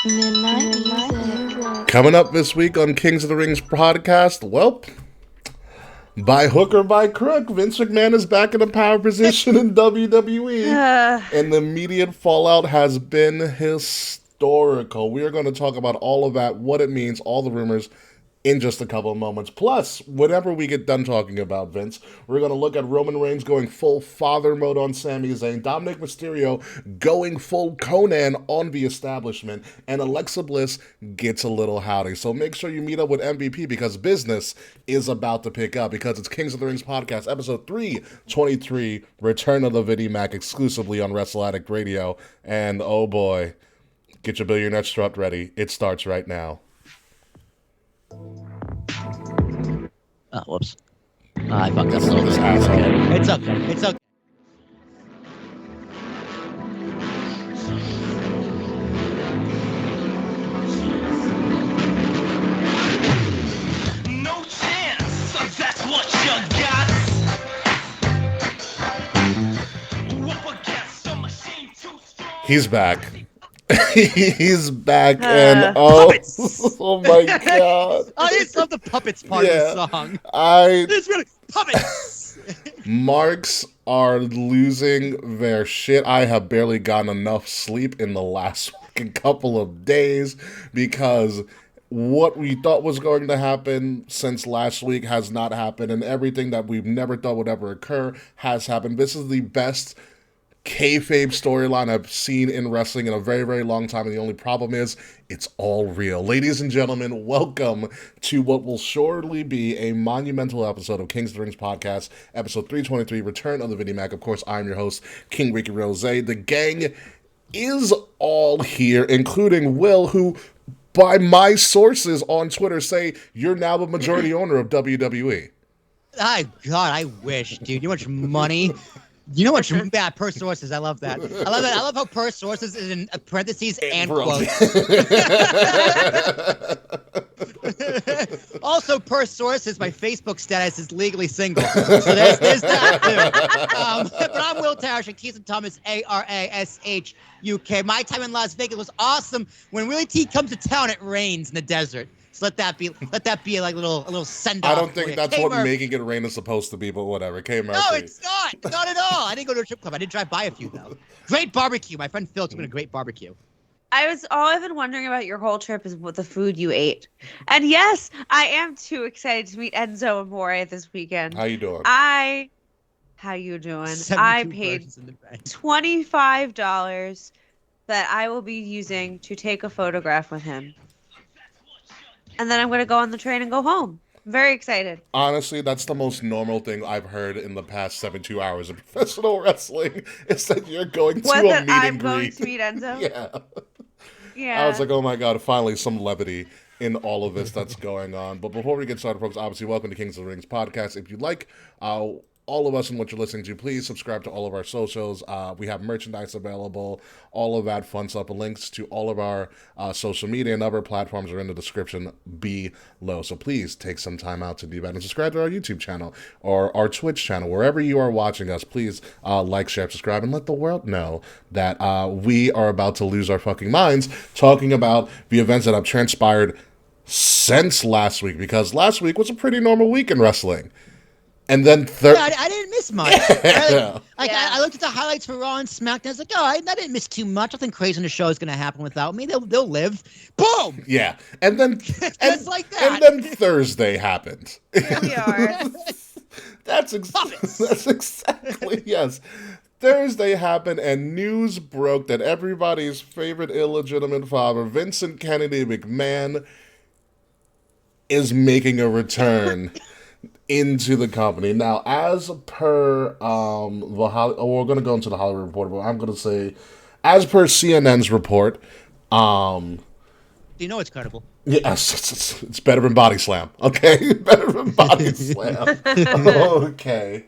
Midnight Music. Coming up this week on Kings of the Rings podcast, well, by hook or by crook, Vince McMahon is back in a power position in WWE, and the immediate fallout has been historical. We are going to talk about all of that, what it means, all the rumors, in just a couple of moments. Plus, whenever we get done talking about Vince, we're going to look at Roman Reigns going full father mode on Sami Zayn, Dominik Mysterio going full Konan on the establishment, and Alexa Bliss gets a little howdy. So make sure you meet up with MVP because business is about to pick up, because it's Kings of the Rings podcast, episode 323, Return of the Vinny Mac, exclusively on Wrestle Addict Radio. And oh boy, get your billionaire strut ready. It starts right now. Oh, whoops. I fucked up a little bit. It's okay. It's okay. No chance, that's what you got. Up against a machine too strong. He's back. He's back, and oh my god! I just love the puppets part of the song. It's really puppets. Marks are losing their shit. I have barely gotten enough sleep in the last fucking couple of days because what we thought was going to happen since last week has not happened, and everything that we've never thought would ever occur has happened. This is the best kayfabe storyline I've seen in wrestling in a very, very long time, and the only problem is it's all real. Ladies and gentlemen, welcome to what will surely be a monumental episode of Kings of the Rings podcast, episode 323, Return of the Vinny Mac. Of course, I'm your host, King Ricky Rose. The gang is all here, including Will, who, by my sources on Twitter, say you're now the majority owner of WWE. God, I wish, dude. You know how much money? You know what? Yeah, per sources. I love that. I love that. I love how per sources is in parentheses and quotes. Also, per sources, my Facebook status is legally single. So there's that too. But I'm Will Tarashuk, Keith and Thomas, ARASHUK. My time in Las Vegas was awesome. When Willie T comes to town, it rains in the desert. So let that be like a little send off. I don't think that's what making it rain is supposed to be, but whatever. K Murphy. No, it's not at all. I didn't go to a strip club. I did drive by a few though. Great barbecue. My friend Phil took me to a great barbecue. All I've been wondering about your whole trip is what the food you ate. And yes, I am too excited to meet Enzo and More this weekend. How you doing? How you doing? I paid $25 that I will be using to take a photograph with him. And then I'm going to go on the train and go home. I'm very excited. Honestly, that's the most normal thing I've heard in the past 72 hours of professional wrestling, is that you're going to a meet and greet. I'm going to meet Enzo? Yeah. I was like, oh my god, finally some levity in all of this that's going on. But before we get started, folks, obviously, welcome to Kings of the Rings podcast. If you like all of us and what you're listening to, please subscribe to all of our socials. We have merchandise available, all of that fun stuff. Links to all of our social media and other platforms are in the description below. So please take some time out to do that and subscribe to our YouTube channel or our Twitch channel. Wherever you are watching us, please like, share, subscribe, and let the world know that we are about to lose our fucking minds talking about the events that have transpired since last week, because last week was a pretty normal week in wrestling. And then I didn't miss much. I looked at the highlights for Raw and SmackDown. I was like, I didn't miss too much. Nothing crazy in the show is going to happen without me. They'll live. Boom. Yeah, and then just like that. And then Thursday happened. Here we are. That's exactly yes. Thursday happened, and news broke that everybody's favorite illegitimate father, Vincent Kennedy McMahon, is making a return into the company. Now, as per we're going to go into the Hollywood Reporter, but I'm going to say, as per CNN's report, do you know it's credible? Yes, it's better than Body Slam. Okay, better than Body Slam. Okay.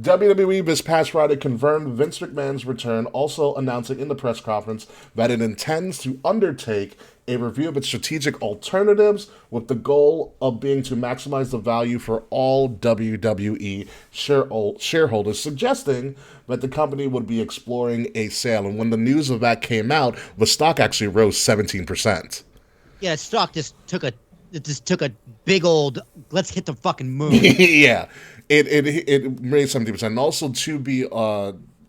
WWE this past Friday confirmed Vince McMahon's return, also announcing in the press conference that it intends to undertake a review of its strategic alternatives with the goal of being to maximize the value for all WWE shareholders, suggesting that the company would be exploring a sale. And when the news of that came out, the stock actually rose 17%. Yeah, stock just took a big old let's hit the fucking moon. Yeah, it made 17%. And also to be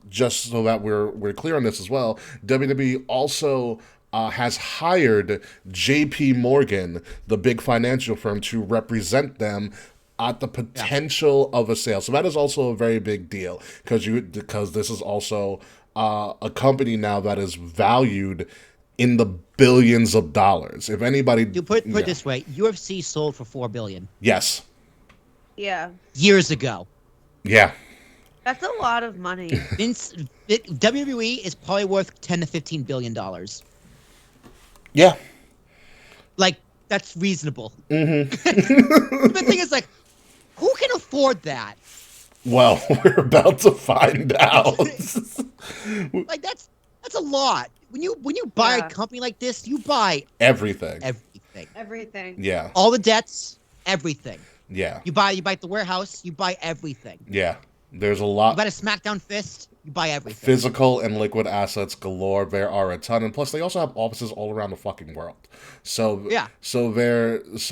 just so that we're clear on this as well, WWE also has hired J.P. Morgan, the big financial firm, to represent them at the potential of a sale. So that is also a very big deal because this is also a company now that is valued in the billions of dollars. If anybody, You put it this way, UFC sold for $4 billion. Yes. Yeah. Years ago. Yeah. That's a lot of money. WWE is probably worth $10 to $15 billion. Yeah. Like, that's reasonable. Mm-hmm. The thing is, like, who can afford that? Well, we're about to find out. Like, that's a lot. When you buy a company like this, you buy everything. Everything. Yeah. All the debts, everything. Yeah. You buy at the warehouse, you buy everything. Yeah. There's a lot. You buy a SmackDown fist, you buy everything. Physical and liquid assets galore. There are a ton, and plus they also have offices all around the fucking world. So yeah. So there's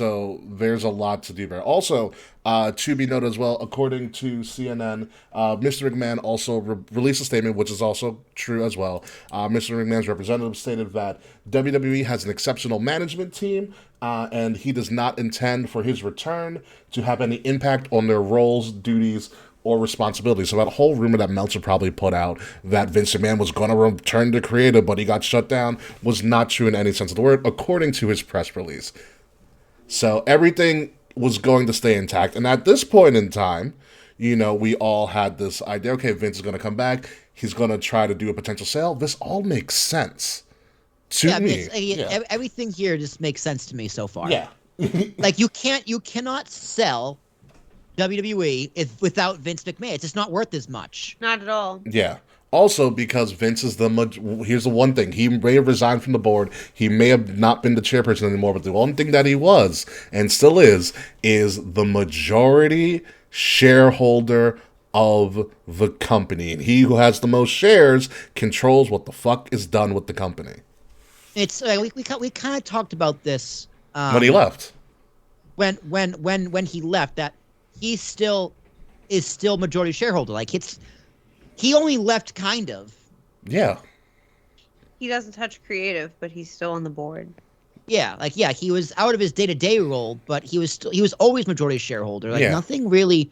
a lot to do there. Also, to be noted as well, according to CNN, Mr. McMahon also released a statement, which is also true as well. Mr. McMahon's representative stated that WWE has an exceptional management team, and he does not intend for his return to have any impact on their roles, duties, or responsibility. So that whole rumor that Meltzer probably put out that Vince McMahon was going to return to creative, but he got shut down, was not true in any sense of the word, according to his press release. So everything was going to stay intact. And at this point in time, you know, we all had this idea, okay, Vince is going to come back. He's going to try to do a potential sale. This all makes sense to me. Everything here just makes sense to me so far. Yeah. Like, you cannot sell WWE without Vince McMahon. It's just not worth as much. Not at all. Yeah. Also, because Vince is here's the one thing. He may have resigned from the board. He may have not been the chairperson anymore, but the one thing that he was, and still is the majority shareholder of the company. And he who has the most shares controls what the fuck is done with the company. It's we kind of talked about this when he left. When he left, that he still is majority shareholder. Like, he only left kind of. Yeah. He doesn't touch creative, but he's still on the board. Yeah, he was out of his day-to-day role, but he was always majority shareholder. Like, nothing really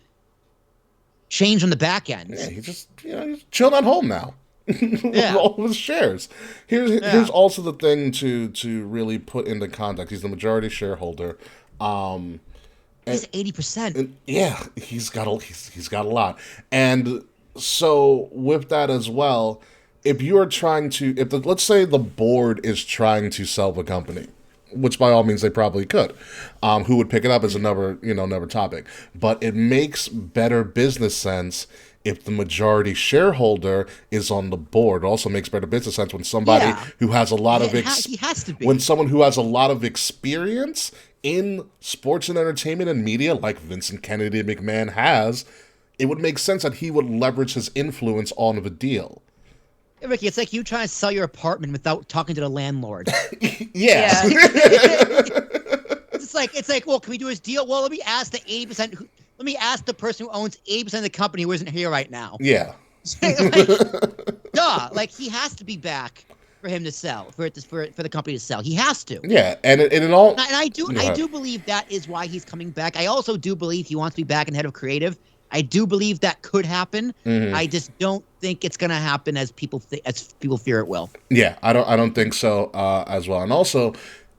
changed on the back end. Yeah, he just he's chilling at home now. With all of his shares. Here's also the thing to really put into context. He's the majority shareholder. He's 80%. Yeah, he's got a lot. And so with that as well, if you are trying to, let's say the board is trying to sell the company, which by all means they probably could, who would pick it up is another topic. But it makes better business sense if the majority shareholder is on the board. It also makes better business sense when somebody who has a lot of he has to be. When someone who has a lot of experience in sports and entertainment and media, like Vincent Kennedy McMahon has, it would make sense that he would leverage his influence on the deal. Hey, Ricky, it's like you trying to sell your apartment without talking to the landlord. Yeah. It's like, well, can we do his deal? Well, let me ask the 80%. Let me ask the person who owns 80% of the company who isn't here right now. Yeah. Duh. Like, he has to be back for him to sell, for the company to sell. He has to. Yeah, and it all. And I do believe that is why he's coming back. I also do believe he wants to be back in head of creative. I do believe that could happen. Mm-hmm. I just don't think it's going to happen as people fear it will. Yeah, I don't think so as well. And also,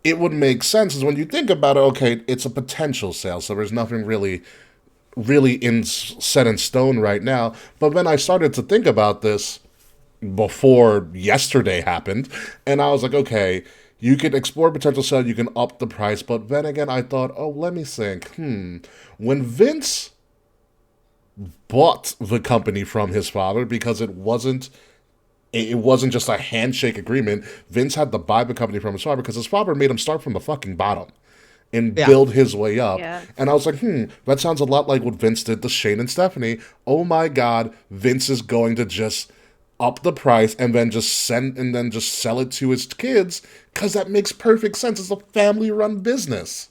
it would make sense is when you think about it. Okay, it's a potential sale, so there's nothing really set in stone right now. But then I started to think about this before yesterday happened, and I was like, okay, you could explore potential sale, you can up the price, but then again, I thought, oh, let me think. When Vince bought the company from his father, because it wasn't it wasn't just a handshake agreement. Vince had to buy the company from his father because his father made him start from the fucking bottom and build his way up. Yeah. And I was like, that sounds a lot like what Vince did to Shane and Stephanie. Oh my God, Vince is going to just up the price and then just sell it to his kids because that makes perfect sense. It's a family-run business.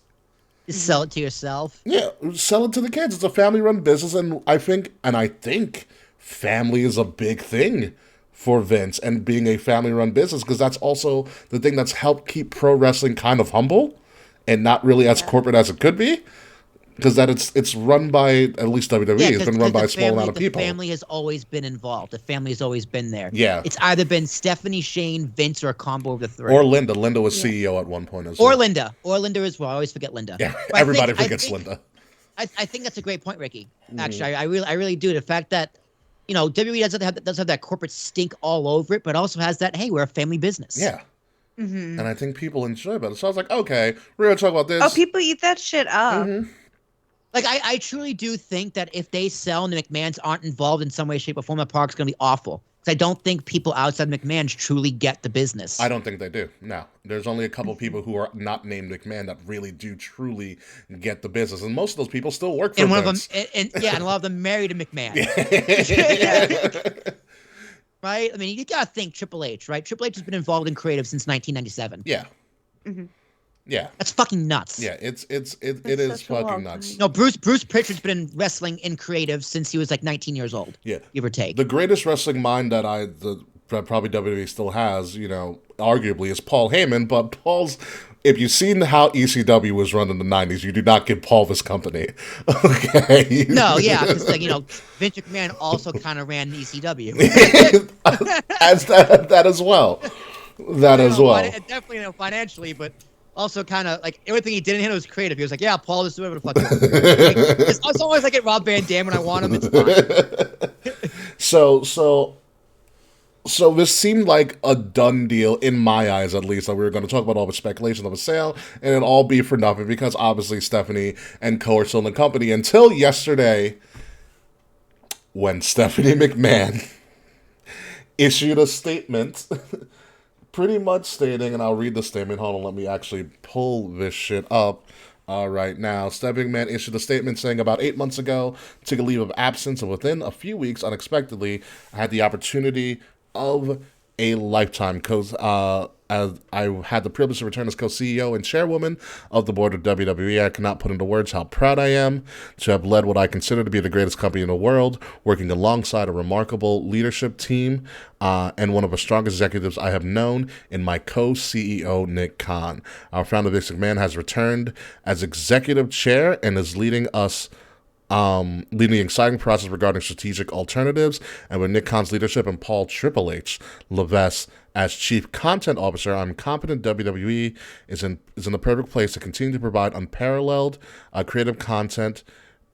Just sell it to yourself. Yeah, sell it to the kids. It's a family-run business, and I think family is a big thing for Vince and being a family-run business, because that's also the thing that's helped keep pro wrestling kind of humble and not really as corporate as it could be, because that it's run by, at least WWE, it's been run by a small amount of people. The family has always been involved. The family has always been there. Yeah. It's either been Stephanie, Shane, Vince, or a combo of the three. Or Linda. Linda was CEO at one point as well. Or Linda as well. I always forget Linda. Yeah, But everybody I forgets think- Linda. I think that's a great point, Ricky. Actually, I really do. The fact that, WWE doesn't have that corporate stink all over it, but also has that, hey, we're a family business. Yeah. Mm-hmm. And I think people enjoy it. So I was like, okay, we're going to talk about this. Oh, people eat that shit up. Like, I truly do think that if they sell and the McMahons aren't involved in some way, shape, or form, the park's going to be awful. Because I don't think people outside McMahon's truly get the business. I don't think they do. No. There's only a couple people who are not named McMahon that really do truly get the business. And most of those people still work for and one Vince. of them, and a lot of them married to McMahon. Right? I mean, you got to think Triple H, right? Triple H has been involved in creative since 1997. Yeah. Mm-hmm. Yeah. That's fucking nuts. Yeah, it is such a long fucking nuts. time. No, Bruce Pritchard's been in wrestling in creative since he was like 19 years old. Yeah. Give or take. The greatest wrestling mind that probably WWE still has, arguably, is Paul Heyman. But if you've seen how ECW was run in the 90s, you do not give Paul this company. Okay. No, yeah, because Vince McMahon also kind of ran ECW. As that as well. That as well. Definitely, financially, but also kind of like everything he didn't handle was creative. He was like, "Yeah, Paul, just do whatever the fuck." It's always like at Rob Van Dam when I want him. It's fine. So this seemed like a done deal in my eyes, at least. That we were going to talk about all the speculation of a sale, and it'd all be for nothing because obviously Stephanie and Co are still in the company until yesterday, when Stephanie McMahon issued a statement. Pretty much stating, and I'll read the statement. Hold on, let me actually pull this shit up right now. Stephanie McMahon issued a statement saying, about 8 months ago, took a leave of absence, and within a few weeks, unexpectedly, I had the opportunity of a lifetime. As I had the privilege to return as co-CEO and chairwoman of the board of WWE, I cannot put into words how proud I am to have led what I consider to be the greatest company in the world, working alongside a remarkable leadership team and one of the strongest executives I have known in my co-CEO, Nick Khan. Our founder, Vince McMahon, has returned as executive chair and is leading the exciting process regarding strategic alternatives, and with Nick Khan's leadership and Paul Triple H Levesque as Chief Content Officer, I'm confident WWE is in the perfect place to continue to provide unparalleled creative content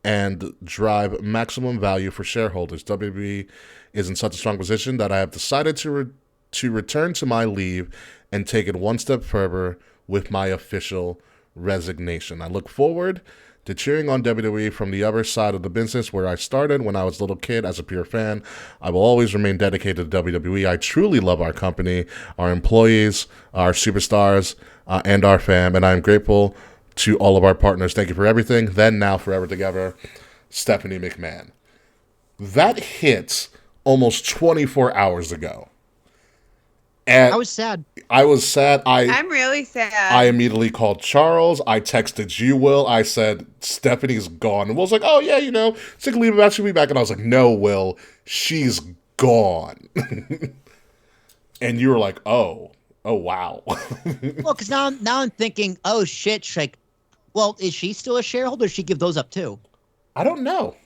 and drive maximum value for shareholders. WWE is in such a strong position that I have decided to return to my leave and take it one step further with my official resignation. I look forward to cheering on WWE from the other side of the business where I started when I was a little kid as a pure fan. I will always remain dedicated to WWE. I truly love our company, our employees, our superstars, and our fam, and I am grateful to all of our partners. Thank you for everything. Then, now, forever together, Stephanie McMahon. That hits almost 24 hours ago. And I was sad. I was sad. I'm really sad. I immediately called Charles. I texted you, Will. I said, Stephanie's gone. And Will's like, oh, yeah, sick leave of absence, she'll be back. And I was like, no, Will, she's gone. And you were like, oh, wow. Well, because now I'm thinking, oh, shit. She's like, well, is she still a shareholder? Or does she give those up, too? I don't know.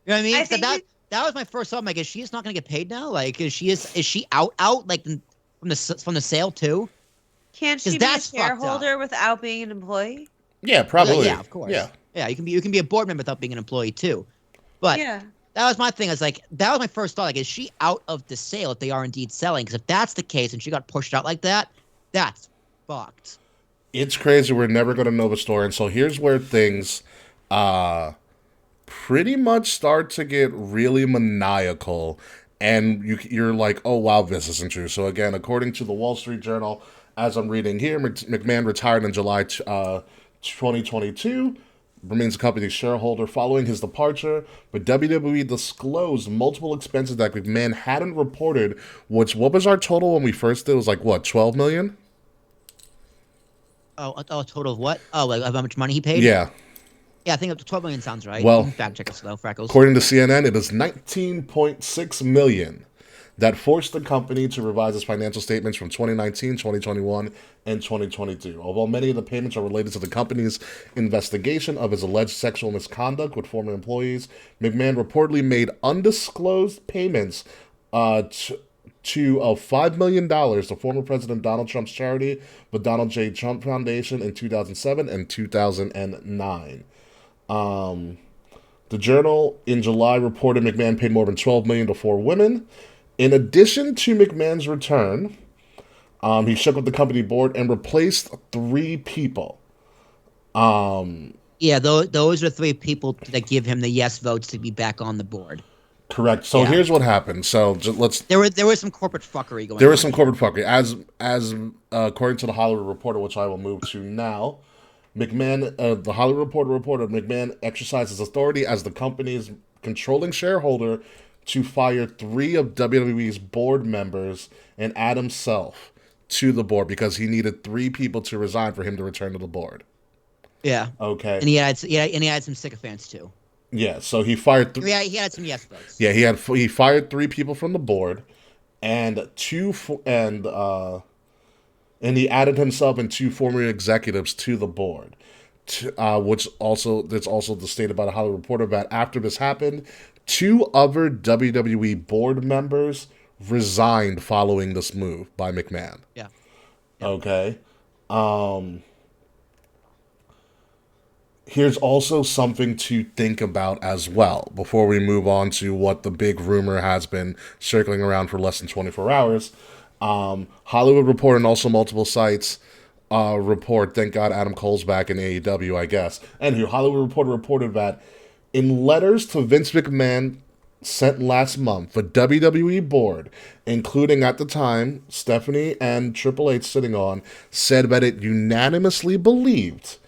You know what I mean? I So think that was my first thought. I'm like, is she just not going to get paid now? Like, is she out like from the sale too? Can't she be a that's fucked up. shareholder without being an employee? Yeah, probably. Yeah, of course. Yeah. You can be a board member without being an employee too. But Yeah. that was my thing. I was like, that was my first thought. Like, is she out of the sale if they are indeed selling? Because if that's the case and she got pushed out like that, that's fucked. It's crazy. We're never going to know the story. And so here's where things pretty much start to get really maniacal And you're like, oh, wow, this isn't true. So again, according to the Wall Street Journal, as I'm reading here, McMahon retired in July 2022, remains the company's shareholder following his departure, but WWE disclosed multiple expenses that McMahon hadn't reported, which, what was our total when we first did? It was like, what, 12 million? Oh, a total of what? Oh, like how much money he paid? Yeah. Yeah, I think up to 12 million sounds right. Well, You can fact check us though, Freckles. According to CNN, it is 19.6 million that forced the company to revise its financial statements from 2019, 2021, and 2022. Although many of the payments are related to the company's investigation of his alleged sexual misconduct with former employees, McMahon reportedly made undisclosed payments to $5 million to former President Donald Trump's charity, the Donald J. Trump Foundation, in 2007 and 2009. The Journal in July reported McMahon paid more than $12 million to 4 women. In addition to McMahon's return, he shook up the company board and replaced 3 people. Yeah, those are 3 people that give him the yes votes to be back on the board. Correct. So here's what happened. So let's. There was some corporate fuckery going on. There was some corporate fuckery, as according to the Hollywood Reporter, which I will move to now. McMahon, the Hollywood Reporter reported McMahon exercises authority as the company's controlling shareholder to fire 3 of WWE's board members and add himself to the board because he needed 3 people to resign for him to return to the board. Yeah. Okay. And he had some sycophants too. Yeah. So he fired. Yeah, he had some yes votes. Yeah, he fired 3 people from the board, and and he added himself and 2 former executives to the board. Which also that's also stated by the Hollywood Reporter that after this happened, 2 other WWE board members resigned following this move by McMahon. Yeah. Okay. Here's also something to think about as well before we move on to what the big rumor has been circling around for less than 24 hours. Hollywood Reporter and also multiple sites report, thank God Adam Cole's back in AEW, I guess. Anywho, Hollywood Reporter reported that in letters to Vince McMahon sent last month, the WWE board, including at the time Stephanie and Triple H sitting on, said that it unanimously believed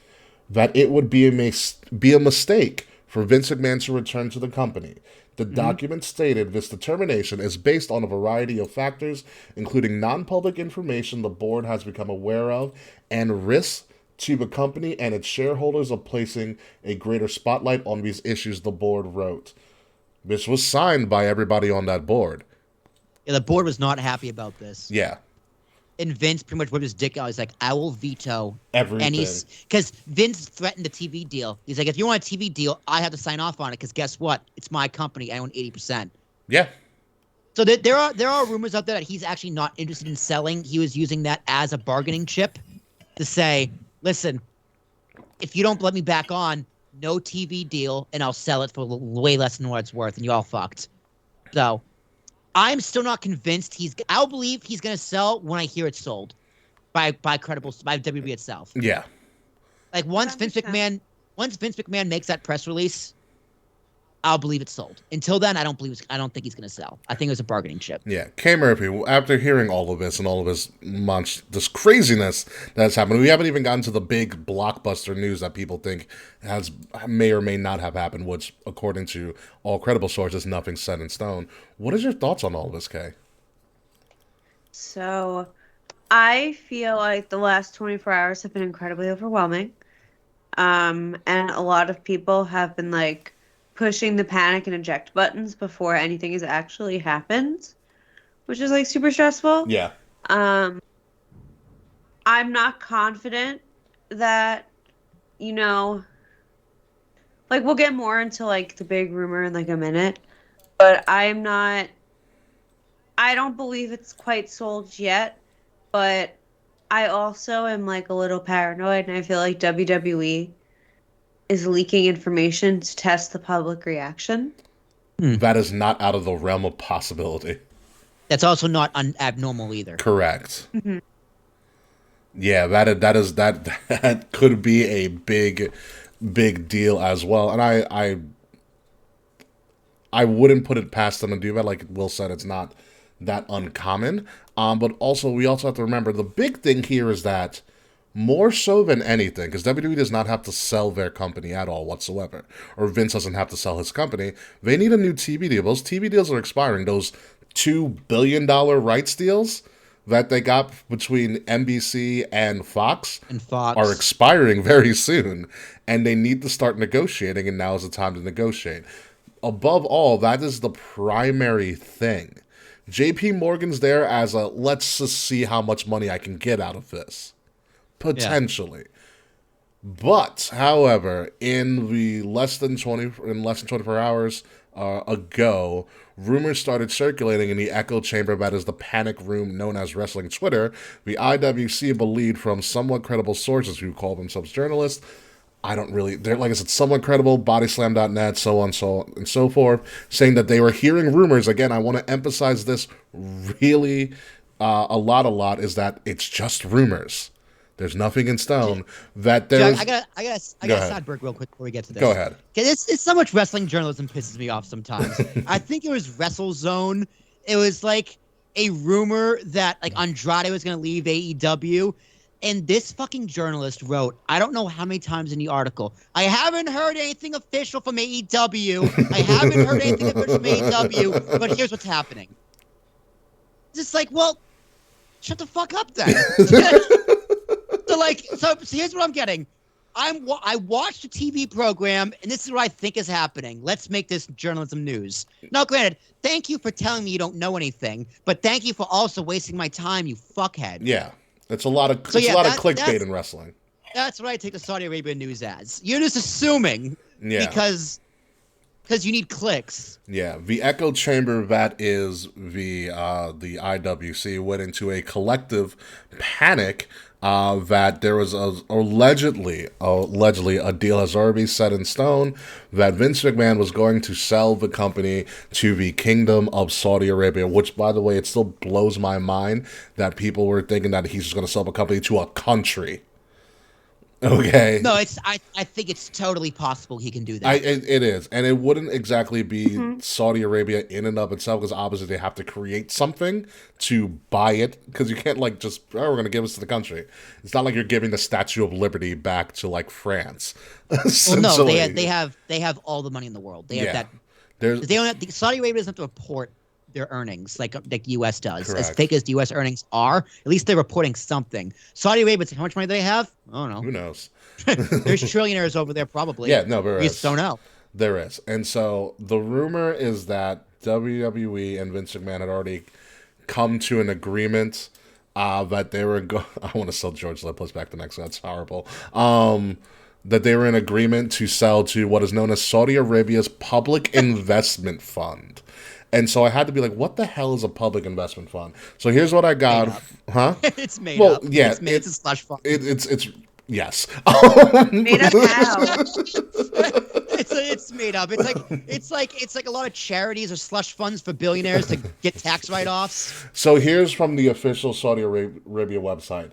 that it would be a mistake for Vince McMahon to return to the company. The document stated this determination is based on a variety of factors, including non-public information the board has become aware of and risks to the company and its shareholders of placing a greater spotlight on these issues, the board wrote. This was signed by everybody on that board. Yeah, the board was not happy about this. Yeah. And Vince pretty much whipped his dick out. He's like, I will veto everything. Because Vince threatened the TV deal. He's like, if you want a TV deal, I have to sign off on it. Because guess what? It's my company. I own 80%. Yeah. So there are rumors out there that he's actually not interested in selling. He was using that as a bargaining chip to say, listen, if you don't let me back on, no TV deal, and I'll sell it for way less than what it's worth, and you all fucked. So I'm still not convinced I'll believe he's going to sell when I hear it's sold by WWE itself. Yeah. Like once Vince McMahon makes that press release, I'll believe it's sold. Until then, I don't think he's going to sell. I think it was a bargaining chip. Yeah. K. Murphy, after hearing all of this and all of this craziness that's happened, we haven't even gotten to the big blockbuster news that people think may or may not have happened, which, according to all credible sources, nothing's set in stone. What is your thoughts on all of this, Kay? So, I feel like the last 24 hours have been incredibly overwhelming. And a lot of people have been like pushing the panic and eject buttons before anything has actually happened, which is like super stressful. Yeah. I'm not confident that, like we'll get more into like the big rumor in like a minute, but I don't believe it's quite sold yet, but I also am like a little paranoid, and I feel like WWE is leaking information to test the public reaction. That is not out of the realm of possibility. That's also not abnormal either. Correct. Mm-hmm. Yeah, that could be a big deal as well. And I wouldn't put it past them to do that. Like Will said, it's not that uncommon. But also, we also have to remember the big thing here is that more so than anything, because WWE does not have to sell their company at all whatsoever, or Vince doesn't have to sell his company. They need a new TV deal. Those TV deals are expiring. Those $2 billion rights deals that they got between NBC and Fox are expiring very soon, and they need to start negotiating, and now is the time to negotiate. Above all, that is the primary thing. JP Morgan's there as a, let's just see how much money I can get out of this. Potentially. Yeah. But, however, in less than 24 hours ago, rumors started circulating in the echo chamber that is the panic room known as wrestling Twitter. The IWC believed from somewhat credible sources who call themselves journalists. They're, like I said, somewhat credible, bodyslam.net, so on, so and so forth, saying that they were hearing rumors. Again, I want to emphasize this really a lot, is that it's just rumors. There's nothing in stone. That there's. I gotta sideberg real quick before we get to this. Go ahead. It's so much wrestling journalism pisses me off sometimes. I think it was WrestleZone. It was like a rumor that like Andrade was gonna leave AEW, and this fucking journalist wrote, I don't know how many times in the article, I haven't heard anything official from AEW. I haven't heard anything official from AEW, but here's what's happening. It's just like, well, shut the fuck up then. So here's what I'm getting. I watched a TV program, and this is what I think is happening. Let's make this journalism news. Now, granted, thank you for telling me you don't know anything, but thank you for also wasting my time, you fuckhead. Yeah, it's a lot of clickbait in wrestling. That's what I take the Saudi Arabia news as. You're just assuming because you need clicks. Yeah, the echo chamber that is the IWC went into a collective panic that there was allegedly a deal has already set in stone that Vince McMahon was going to sell the company to the Kingdom of Saudi Arabia, which, by the way, it still blows my mind that people were thinking that he's just going to sell the company to a country. Okay. No, I think it's totally possible he can do that. It is, and it wouldn't exactly be Saudi Arabia in and of itself, because obviously they have to create something to buy it, because you can't like just we're going to give this to the country. It's not like you're giving the Statue of Liberty back to like France. Well, no, they have all the money in the world. They have that. They don't have, Saudi Arabia doesn't have to report their earnings like the U.S. does. Correct. As fake as the U.S. earnings are, at least they're reporting something. Saudi Arabia, how much money do they have? I don't know. Who knows? There's trillionaires over there probably. Yeah, no, there is. We just don't know. There is. And so the rumor is that WWE and Vince McMahon had already come to an agreement that they were I want to sell George Lipless back to Mexico. That's horrible. That they were in agreement to sell to what is known as Saudi Arabia's Public Investment Fund. And so I had to be like, what the hell is a public investment fund? So here's what I got. Huh? It's made up. Yeah. It's a slush fund. It's yes. Made up how? It's made up. It's like a lot of charities or slush funds for billionaires to get tax write-offs. So here's from the official Saudi Arabia website.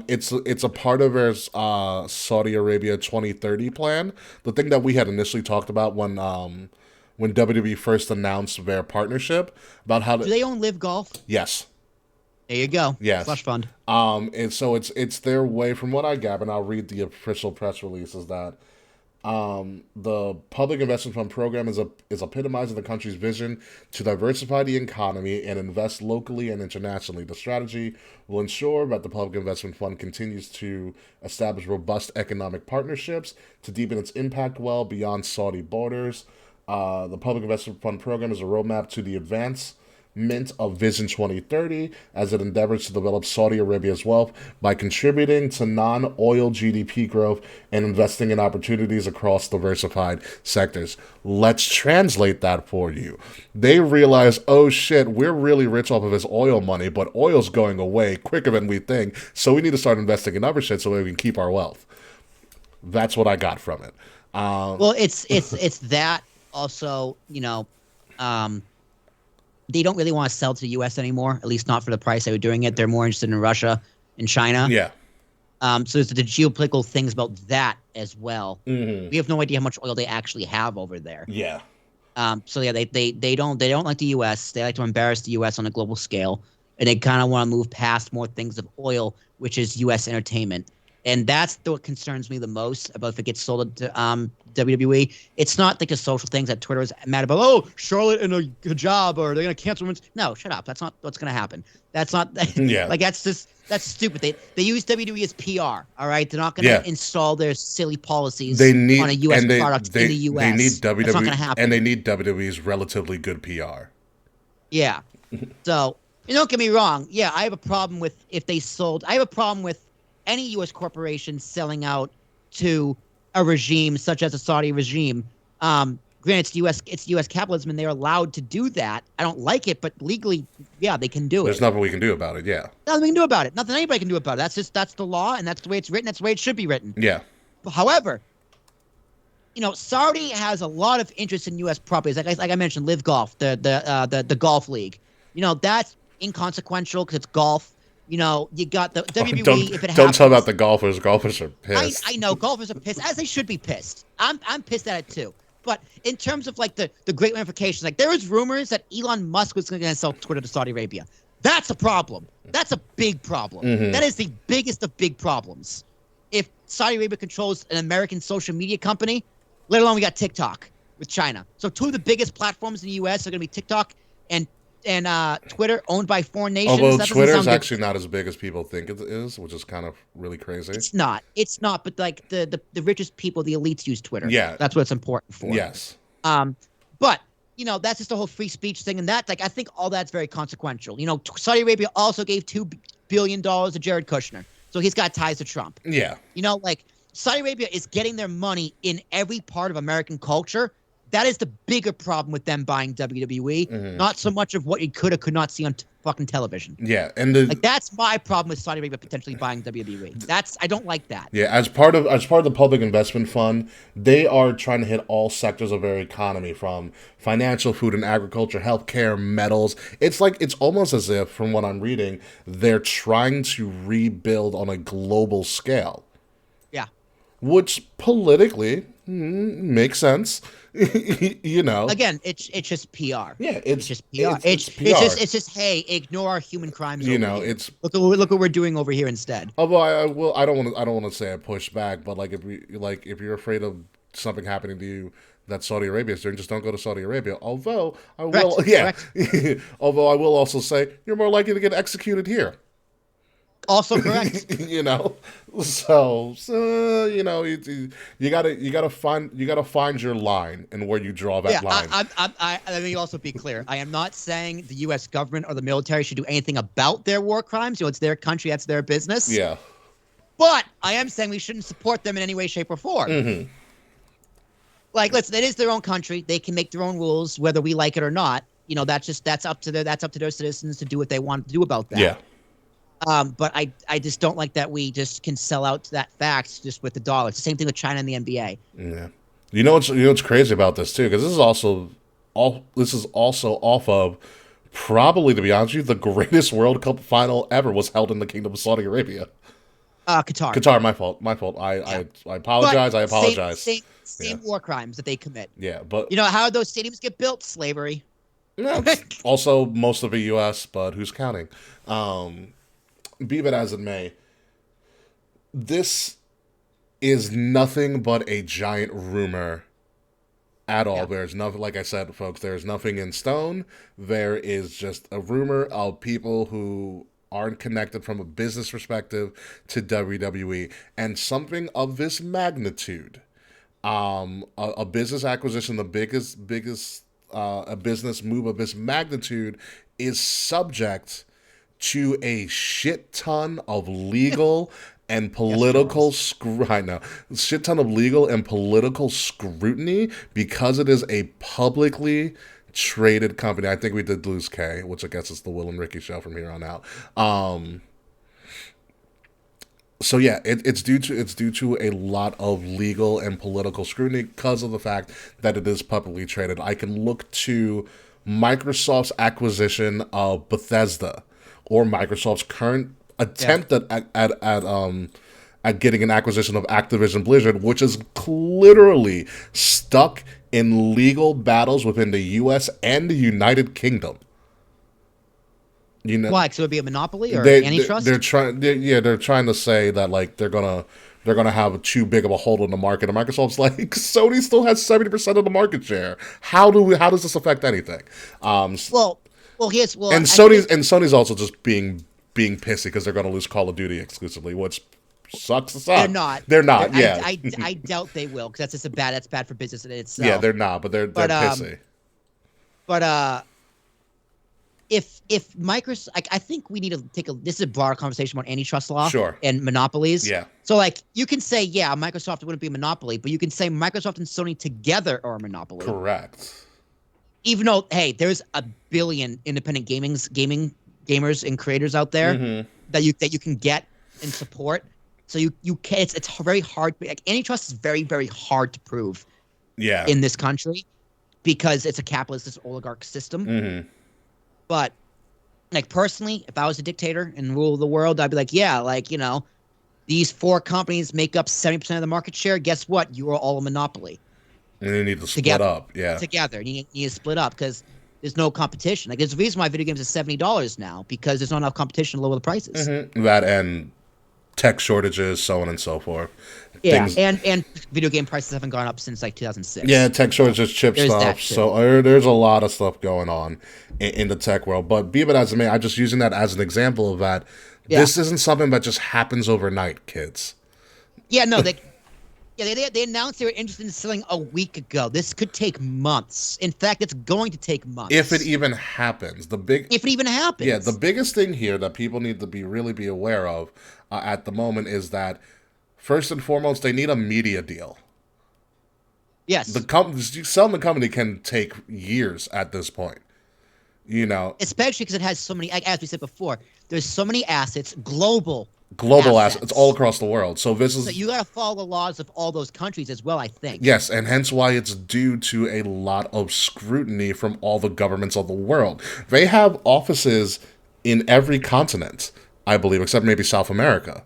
It's a part of their Saudi Arabia 2030 plan. The thing that we had initially talked about when WWE first announced their partnership about how do they own Live Golf? Yes. There you go. Yes. Slush fund. And so it's their way, from what I gather, and I'll read the official press release, is that the Public Investment Fund program is epitomizing the country's vision to diversify the economy and invest locally and internationally. The strategy will ensure that the Public Investment Fund continues to establish robust economic partnerships to deepen its impact well beyond Saudi borders. The Public Investment Fund program is a roadmap to the advancement of Vision 2030 as it endeavors to develop Saudi Arabia's wealth by contributing to non-oil GDP growth and investing in opportunities across diversified sectors. Let's translate that for you. They realize, oh shit, we're really rich off of this oil money, but oil's going away quicker than we think, so we need to start investing in other shit so we can keep our wealth. That's what I got from it. Well, it's that. Also, they don't really want to sell to the U.S. anymore, at least not for the price they were doing it. They're more interested in Russia and China. Yeah. So there's the geopolitical things about that as well. Mm-hmm. We have no idea how much oil they actually have over there. Yeah. So yeah, they don't like the U.S. They like to embarrass the U.S. on a global scale, and they kind of want to move past more things of oil, which is U.S. entertainment. And that's what concerns me the most about if it gets sold to WWE. It's not like the social things that Twitter is mad about. Oh, Charlotte in a hijab, or they're gonna cancel women's. No, shut up. That's not what's gonna happen. That's not Yeah. like that's stupid. They use WWE as PR. All right, they're not gonna install their silly policies on a U.S. product in the U.S. They need WWE, that's not gonna happen. and they need WWE's relatively good PR. Yeah. So don't get me wrong. Yeah, I have a problem with if they sold. I have a problem with any U.S. corporation selling out to a regime such as a Saudi regime. Granted, it's U.S. capitalism, and they're allowed to do that. I don't like it, but legally, yeah, they can do it. There's nothing we can do about it. Yeah, nothing we can do about it. Nothing anybody can do about it. That's the law, and that's the way it's written. That's the way it should be written. Yeah. However, Saudi has a lot of interest in U.S. properties. Like I mentioned, Live Golf, the golf league. That's inconsequential because it's golf. You got the WWE. Don't tell about the golfers. Golfers are pissed. I know golfers are pissed, as they should be pissed. I'm pissed at it too. But in terms of like the great ramifications, like there was rumors that Elon Musk was going to sell Twitter to Saudi Arabia. That's a problem. That's a big problem. Mm-hmm. That is the biggest of big problems. If Saudi Arabia controls an American social media company, let alone we got TikTok with China. So two of the biggest platforms in the U.S. are going to be TikTok and Twitter, owned by foreign nations. Although Twitter's actually not as big as people think it is, which is kind of really crazy. It's not. But like the richest people, the elites use Twitter. Yeah, that's what it's important for. Yes. But that's just the whole free speech thing, and that I think all that's very consequential. Saudi Arabia also gave $2 billion to Jared Kushner, so he's got ties to Trump. Yeah. Saudi Arabia is getting their money in every part of American culture. That is the bigger problem with them buying WWE, not so much of what you could or could not see on fucking television. Yeah, and that's my problem with Saudi Arabia potentially buying WWE. I don't like that. Yeah, as part of the public investment fund, they are trying to hit all sectors of their economy, from financial, food and agriculture, healthcare, metals. It's almost as if, from what I'm reading, they're trying to rebuild on a global scale. Yeah. Which politically makes sense. Again, it's just PR. Yeah, it's just PR. It's just hey, ignore our human crimes. It's look what we're doing over here instead. Although I don't want to say I push back, but if you're afraid of something happening to you that Saudi Arabia is doing, just don't go to Saudi Arabia. Although I will, although I will also say you're more likely to get executed here. Also correct. You gotta find your line and where you draw that line. Let me also be clear. I am not saying the U.S. government or the military should do anything about their war crimes. It's their country. That's their business. Yeah. But I am saying we shouldn't support them in any way, shape, or form. Mm-hmm. Listen, it is their own country. They can make their own rules, whether we like it or not. That's up to their citizens to do what they want to do about that. Yeah. But I just don't like that we just can sell out that fact just with the dollar. It's the same thing with China and the NBA. Yeah. What's crazy about this too, because this is also off of, probably, to be honest with you, the greatest World Cup final ever was held in the Kingdom of Saudi Arabia. Qatar. My fault. I apologize. But I apologize. Same war crimes that they commit. Yeah, but how those stadiums get built? Slavery. No, also most of the U.S., but who's counting? Be that as it may, this is nothing but a giant rumor at all. Yeah. There's nothing, like I said, folks, there's nothing in stone. There is just a rumor of people who aren't connected from a business perspective to WWE, and something of this magnitude, a business acquisition, the biggest a business move of this magnitude, is subject to a shit ton of legal and political shit ton of legal and political scrutiny, because it is a publicly traded company. I think we did lose K, which I guess is the Will and Ricky show from here on out. So yeah, it's due to a lot of legal and political scrutiny because of the fact that it is publicly traded. I can look to Microsoft's acquisition of Bethesda, or Microsoft's current attempt at at getting an acquisition of Activision Blizzard, which is literally stuck in legal battles within the U.S. and the United Kingdom. You know, Why? So it would be a monopoly or antitrust? They're trying to say that like they're gonna have too big of a hold on the market. And Microsoft's like, Sony still has 70% of the market share. How does this affect anything? And Sony's also just being pissy because they're going to lose Call of Duty exclusively, which sucks to suck. They're not. Yeah. I doubt they will, because that's bad for business in itself. Yeah, they're not, but they're pissy. If Microsoft, I think we need to this is a broader conversation about antitrust law and monopolies. Yeah. So like you can say, yeah, Microsoft wouldn't be a monopoly, but you can say Microsoft and Sony together are a monopoly. Correct. Even though, hey, there's a billion independent gamers and creators out there that you can get and support. So you can, it's very hard. Like antitrust is very, very hard to prove. Yeah. In this country, because it's a capitalist oligarch system. But like personally, if I was a dictator and rule the world, I'd be like, yeah, like, you know, these 4 companies make up 70% of the market share. Guess what? You are all a monopoly. And you need to split up. Yeah. Together. You need to split up because there's no competition. Like there's a reason why video games are $70 now, because there's not enough competition to lower the prices. That and tech shortages, so on and so forth. Yeah, and video game prices haven't gone up since like 2006. Yeah, tech shortages, chip stuff. So there's a lot of stuff going on in the tech world. But be it as it may, I'm just using that as an example of that. Yeah. This isn't something that just happens overnight, kids. Yeah, no, they announced they were interested in selling a week ago. This could take months. In fact, it's going to take months. If it even happens. If it even happens. Yeah, the biggest thing here that people need to really be aware of at the moment is that, first and foremost, they need a media deal. Yes. Selling the company can take years at this point. You know, especially because it has so many, as we said before, there's so many assets, global assets all across the world. So you got to follow the laws of all those countries as well, I think. Yes, and hence why it's due to a lot of scrutiny from all the governments of the world. They have offices in every continent, I believe, except maybe South America.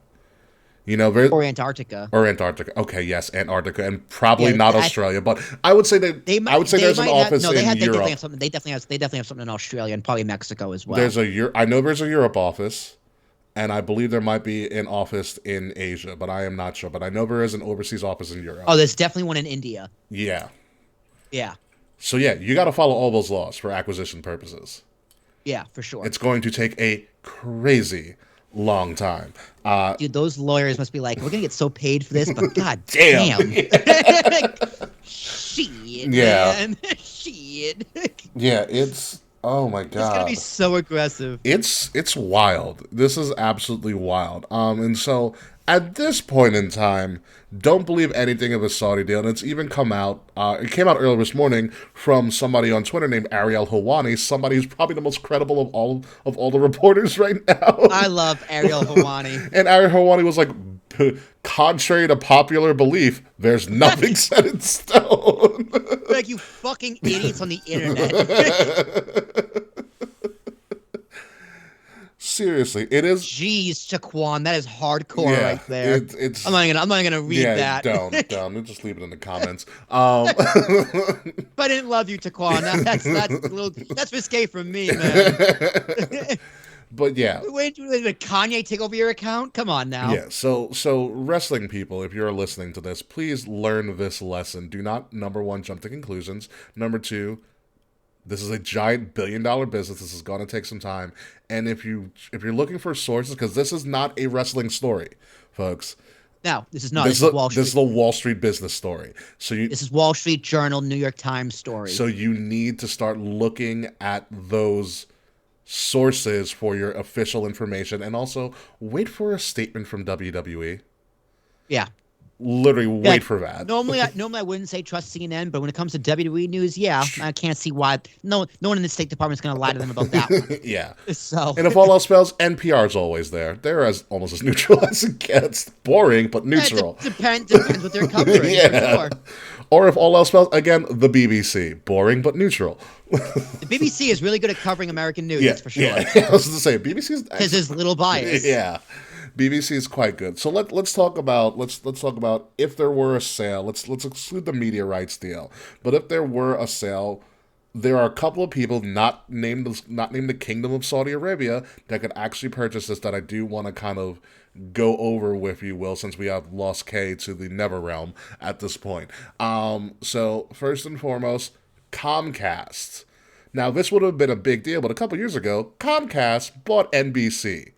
You know, or Antarctica. Okay, yes, Antarctica, and probably not Australia. But I would say that there's an office in Europe. They definitely have something in Australia and probably Mexico as well. I know there's a Europe office, and I believe there might be an office in Asia, but I am not sure. But I know there is an overseas office in Europe. Oh, there's definitely one in India. Yeah. Yeah. So yeah, you got to follow all those laws for acquisition purposes. Yeah, for sure. It's going to take a crazy long time. Dude, those lawyers must be like, we're gonna get so paid for this, but god damn. Shit, man. Shit. Yeah, it's, oh my god. It's gonna be so aggressive. It's wild. This is absolutely wild. And so at this point in time, don't believe anything of a Saudi deal. And it's even come out, it came out earlier this morning from somebody on Twitter named Ariel Hawani, somebody who's probably the most credible of all the reporters right now. I love Ariel Hawani. And Ariel Hawani was like, contrary to popular belief, there's nothing set in stone. Like, you fucking idiots on the internet. Seriously, it is. Jeez, Shaquan, that is hardcore right there. It's. I'm not gonna read that. Don't. Just leave it in the comments. But I didn't love you, Shaquan. That's risque for me, man. But yeah. Wait, did Kanye take over your account? Come on now. Yeah. So wrestling people, if you're listening to this, please learn this lesson. Do not, number one, jump to conclusions. Number two, this is a giant billion-dollar business. This is going to take some time. And if you're looking for sources, because this is not a wrestling story, folks. No, this is not. This is Wall Street. This is the Wall Street business story. This is Wall Street Journal, New York Times story. So you need to start looking at those sources for your official information, and also wait for a statement from WWE. Yeah. Literally wait for that. Normally I wouldn't say trust CNN, but when it comes to WWE news, yeah, I can't see why. No one in the State Department is going to lie to them about that one. Yeah. So. And if all else fails, NPR is always there. They're almost as neutral as it gets. Boring, but neutral. Depends what they're covering. Yeah. Sure. Or if all else fails, again, the BBC. Boring, but neutral. The BBC is really good at covering American news, that's for sure. Yeah, I was going to say, BBC's... Because there's little bias. Yeah. BBC is quite good. So let's talk about if there were a sale. Let's exclude the media rights deal. But if there were a sale, there are a couple of people not named the Kingdom of Saudi Arabia that could actually purchase this that I do want to kind of go over with you, Will, since we have lost K to the Never Realm at this point. So first and foremost, Comcast. Now, this would have been a big deal, but a couple years ago, Comcast bought NBC.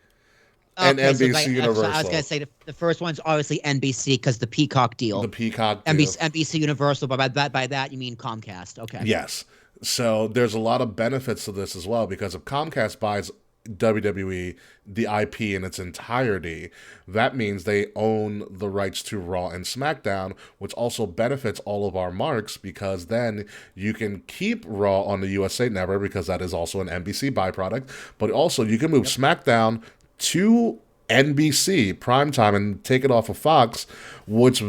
And NBC Universal. I was going to say the first one's obviously NBC because the Peacock deal. The Peacock deal. NBC Universal, but by that you mean Comcast. Okay. Yes. So there's a lot of benefits to this as well, because if Comcast buys WWE, the IP in its entirety, that means they own the rights to Raw and SmackDown, which also benefits all of our marks, because then you can keep Raw on the USA Network, because that is also an NBC byproduct, but also you can move SmackDown to NBC primetime and take it off of Fox, which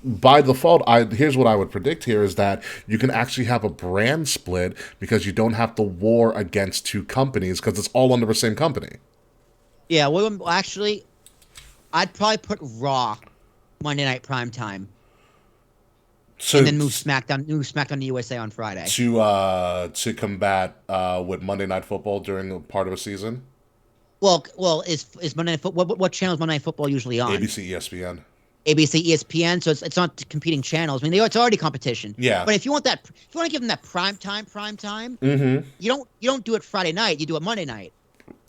by default, here's what I would predict here is that you can actually have a brand split, because you don't have to war against two companies, because it's all under the same company. Yeah, well, actually, I'd probably put Raw Monday Night Primetime, So and then move SmackDown to USA on Friday. To combat with Monday Night Football during a part of a season. Well, is Monday Night Football? What channel is Monday Night Football usually on? ABC, ESPN. ABC, ESPN, so it's not competing channels. I mean, it's already competition. Yeah. But if you want to give them that prime time, Mm-hmm. you don't do it Friday night. You do it Monday night.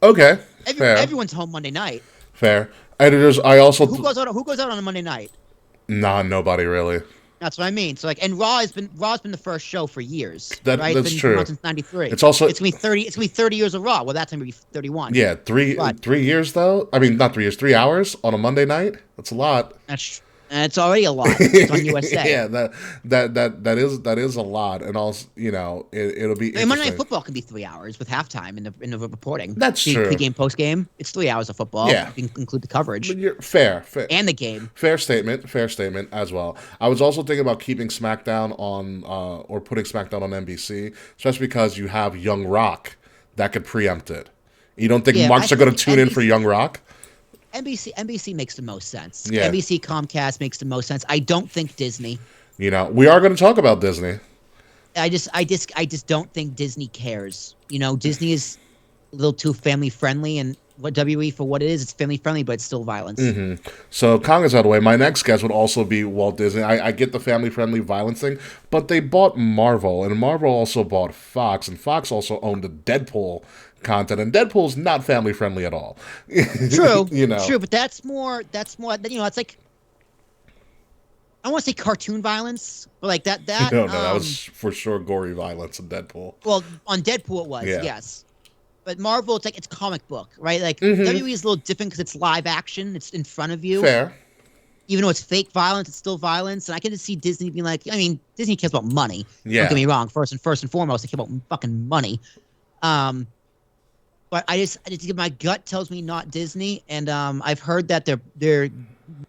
Okay. Fair. Everyone's home Monday night. Fair. Editors, I also Who goes out on a Monday night? Nah, nobody really. That's what I mean. So and Raw's been the first show for years. That's true. Since '93. It's also it's gonna be 30 years of Raw. Well, that time it'll be 31. Yeah, 3 years though. I mean, not 3 years, 3 hours on a Monday night. That's a lot. And it's already a lot. It's on USA. Yeah, that is a lot, and also it'll be. I mean, Monday Night Football can be 3 hours with halftime in the reporting. That's true. Pre-game, post-game, it's 3 hours of football. Yeah, you can include the coverage. But fair, and the game. Fair statement as well. I was also thinking about keeping SmackDown on or putting SmackDown on NBC, especially because you have Young Rock that could preempt it. You don't think marks are going to tune in for Young Rock? NBC makes the most sense. Yeah. NBC Comcast makes the most sense. I don't think Disney. We are going to talk about Disney. I just don't think Disney cares. Disney is a little too family friendly, and what WWE for what it is, it's family friendly, but it's still violence. Mm-hmm. So Congress out of the way. My next guest would also be Walt Disney. I get the family friendly violence thing, but they bought Marvel, and Marvel also bought Fox, and Fox also owned the Deadpool content, and Deadpool's not family friendly at all. True, true, but that's more. It's like, I want to say cartoon violence, but like that. No, that was for sure gory violence in Deadpool. Well, on Deadpool it was, yes. But Marvel, it's comic book, right? Like WWE is a little different because it's live action. It's in front of you. Fair. Even though it's fake violence, it's still violence. And I can just see Disney being like, Disney cares about money. Yeah. Don't get me wrong. First and foremost, they care about fucking money. But I just my gut tells me not Disney, and I've heard that they're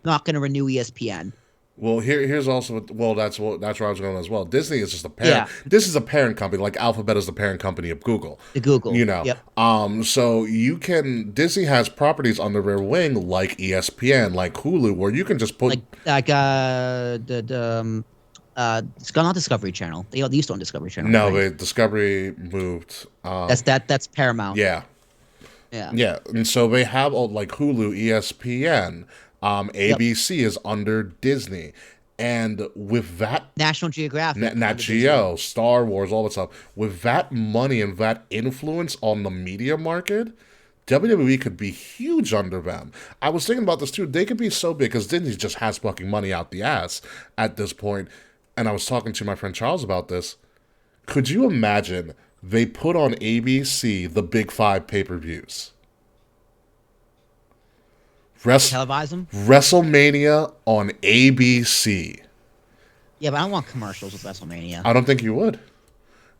not going to renew ESPN. Well, here's also that's where I was going as well. Disney is just a parent. Yeah. This is a parent company, like Alphabet is the parent company of Google. The Google. Yep. So Disney has properties under their wing like ESPN, like Hulu, where you can just put it's gone on Discovery Channel. They used to own Discovery Channel. No, right? Discovery moved. That's Paramount. Yeah. Yeah, and so they have like Hulu, ESPN. ABC is under Disney, and with that National Geographic, Nat Geo, Star Wars, all that stuff, with that money and that influence on the media market, WWE could be huge under them. I was thinking about this too. They could be so big because Disney just has fucking money out the ass at this point. And I was talking to my friend Charles about this. Could you imagine they put on ABC the Big 5 pay-per-views? Televise them? WrestleMania on ABC. Yeah, but I don't want commercials with WrestleMania. I don't think you would.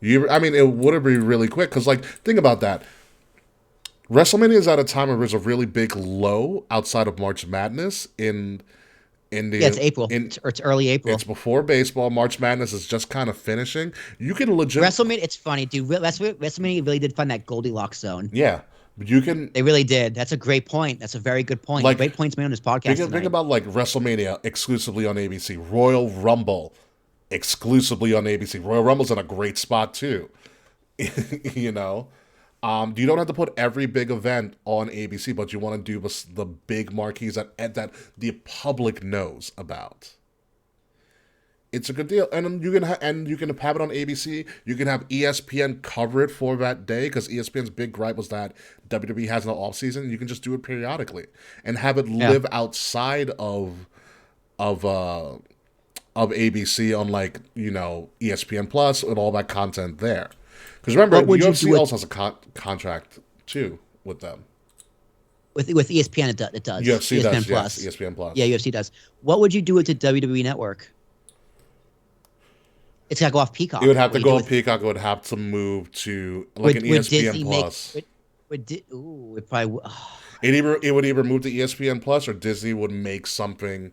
It would be really quick because, think about that. WrestleMania is at a time where there's a really big low outside of March Madness it's April. It's early April. It's before baseball. March Madness is just kind of finishing. You can legit WrestleMania. It's funny, dude. WrestleMania really did find that Goldilocks zone. Yeah. You can. They really did. That's a great point. That's a very good point. Like, Great points made on this podcast tonight. Think about like WrestleMania exclusively on ABC, Royal Rumble exclusively on ABC. Royal Rumble's in a great spot too. You know, you don't have to put every big event on ABC, but you want to do the big marquees that the public knows about. It's a good deal, and you can have it on ABC. You can have ESPN cover it for that day because ESPN's big gripe was that WWE has no off season. You can just do it periodically and have it live outside of ABC on like ESPN Plus with all that content there. Because remember, UFC also has a contract too with them. With ESPN, it does. UFC ESPN does, Plus. yes, ESPN Plus. Yeah, UFC does. What would you do with the WWE Network? It's got to go off Peacock. It would have to go off Peacock. It would have to move to like an ESPN Plus. It probably. It would either move to ESPN Plus or Disney would make something.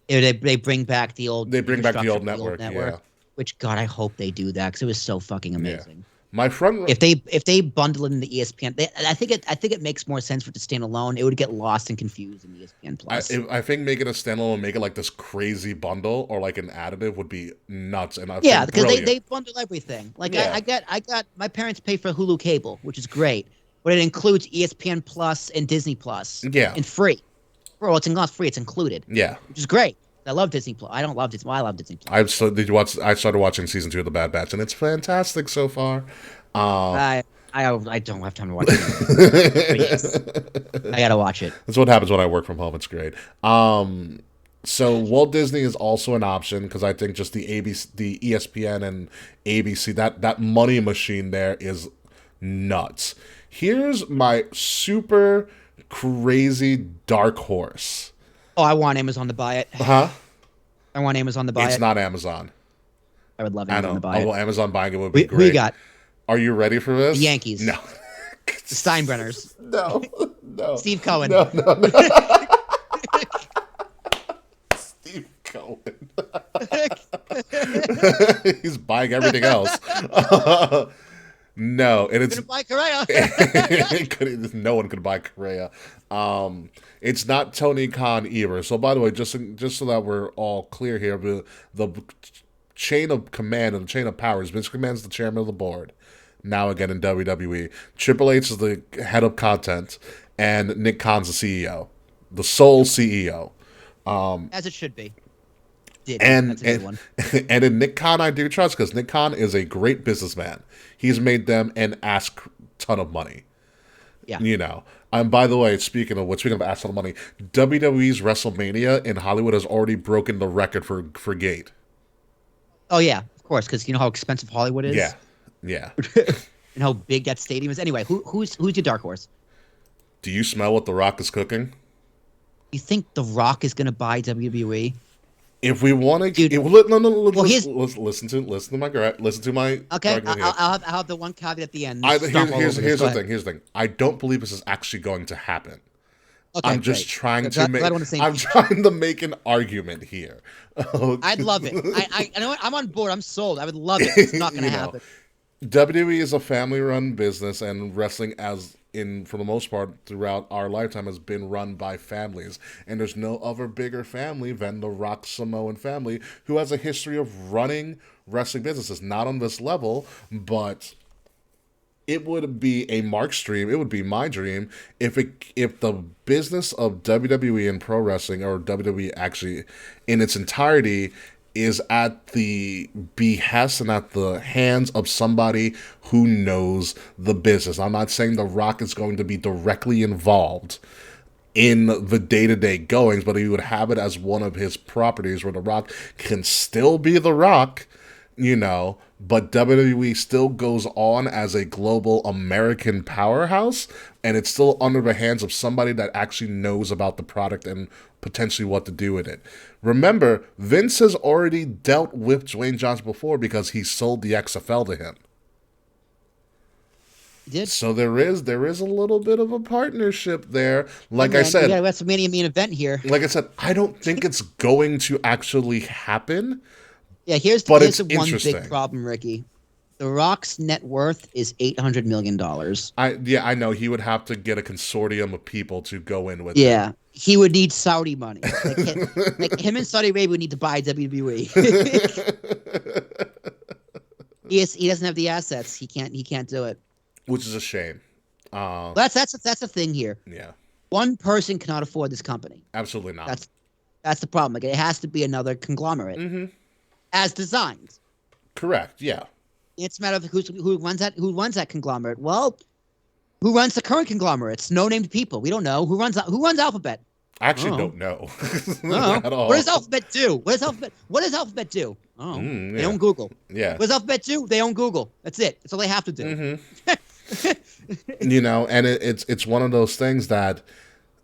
They bring back the old. They bring back the old network. Yeah. Which God, I hope they do that because it was so fucking amazing. Yeah. My friend, if they bundle it into ESPN, I think it makes more sense for it to stand alone. It would get lost and confused in ESPN Plus. I think make it a standalone, make it like this crazy bundle or like an additive would be nuts. And because they bundle everything. Like I got my parents pay for Hulu cable, which is great, but it includes ESPN Plus and Disney Plus. Yeah, and free. Bro, it's not free; it's included. Yeah, which is great. I love Disney Plus. I don't love Disney. Well, I love Disney Plus. I started watching season 2 of The Bad Batch, and it's fantastic so far. I don't have time to watch it. Yes, I gotta watch it. That's what happens when I work from home. It's great. So Walt Disney is also an option because I think just the ESPN and ABC that money machine there is nuts. Here's my super crazy dark horse. Oh, I want Amazon to buy it. Huh? I want Amazon to buy it. It's not Amazon. I would love Amazon to buy it. Well, Amazon buying it would be great. Who you got? Are you ready for this? The Yankees. No. The Steinbrenners. No. Steve Cohen. No. Steve Cohen. He's buying everything else. No, and it's gonna buy Correa. No one could buy Correa. It's not Tony Khan either. So, by the way, just so that we're all clear here, the chain of command and the chain of powers. Vince McMahon's the chairman of the board. Now again in WWE, Triple H is the head of content, and Nick Khan's the CEO, the sole CEO. As it should be. And in Nick Khan, I do trust because Nick Khan is a great businessman. He's made them an ass ton of money. Yeah. And by the way, speaking of ass ton of money, WWE's WrestleMania in Hollywood has already broken the record for gate. Oh yeah, of course, because you know how expensive Hollywood is. Yeah. And how big that stadium is. Anyway, who's your dark horse? Do you smell what The Rock is cooking? You think The Rock is going to buy WWE? If we want to, listen to my. Okay, I'll have the one caveat at the end. Here's the thing. Here's the thing. I don't believe this is actually going to happen. Okay, I'm just trying to make. I'm trying to make an argument here. Okay. I'd love it. I know what, I'm on board. I'm sold. I would love it. It's not going to happen. WWE is a family-run business, and wrestling, for the most part, throughout our lifetime, has been run by families. And there's no other bigger family than the Rock Samoan family, who has a history of running wrestling businesses. Not on this level, but it would be a Mark's dream. It would be my dream if the business of WWE and pro wrestling, or WWE actually in its entirety, is at the behest and at the hands of somebody who knows the business. I'm not saying The Rock is going to be directly involved in the day-to-day goings, but he would have it as one of his properties where The Rock can still be The Rock, but WWE still goes on as a global American powerhouse, and it's still under the hands of somebody that actually knows about the product and potentially what to do with it. Remember, Vince has already dealt with Dwayne Johnson before because he sold the XFL to him. Did. So there is a little bit of a partnership there. Like I said, we got a WrestleMania main event here. Like I said, I don't think it's going to actually happen. Yeah, here's the one big problem, Ricky. The Rock's net worth is $800 million. I know he would have to get a consortium of people to go in with. Yeah, he would need Saudi money. Like him and Saudi Arabia would need to buy WWE. He doesn't have the assets. He can't do it. Which is a shame. That's the thing here. Yeah. One person cannot afford this company. Absolutely not. That's the problem. Like, it has to be another conglomerate, as designed. Correct. Yeah. It's a matter of who runs that conglomerate. Well, who runs the current conglomerates? No named people. We don't know who runs Alphabet. I actually don't know. At all. What does Alphabet do? What does Alphabet do? Oh, they own Google. Yeah. What does Alphabet do? They own Google. That's it. That's all they have to do. And it's one of those things that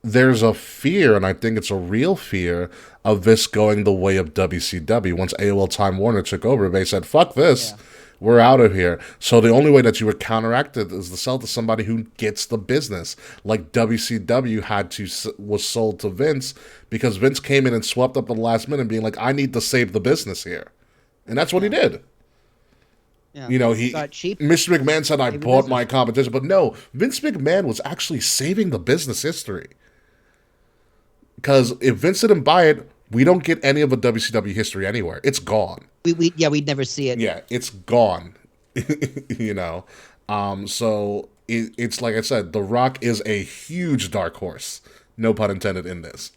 there's a fear, and I think it's a real fear, of this going the way of WCW. Once AOL Time Warner took over, they said, fuck this. Yeah. We're out of here. So the only way that you would counteract it is to sell to somebody who gets the business. Like WCW was sold to Vince because Vince came in and swept up at the last minute being like, I need to save the business here. And that's what he did. Yeah. Mr. McMahon said, I bought my competition. But no, Vince McMahon was actually saving the business history. Because if Vince didn't buy it, we don't get any of the WCW history anywhere. It's gone. We'd never see it. Yeah, it's gone. So it's like I said, The Rock is a huge dark horse. No pun intended in this,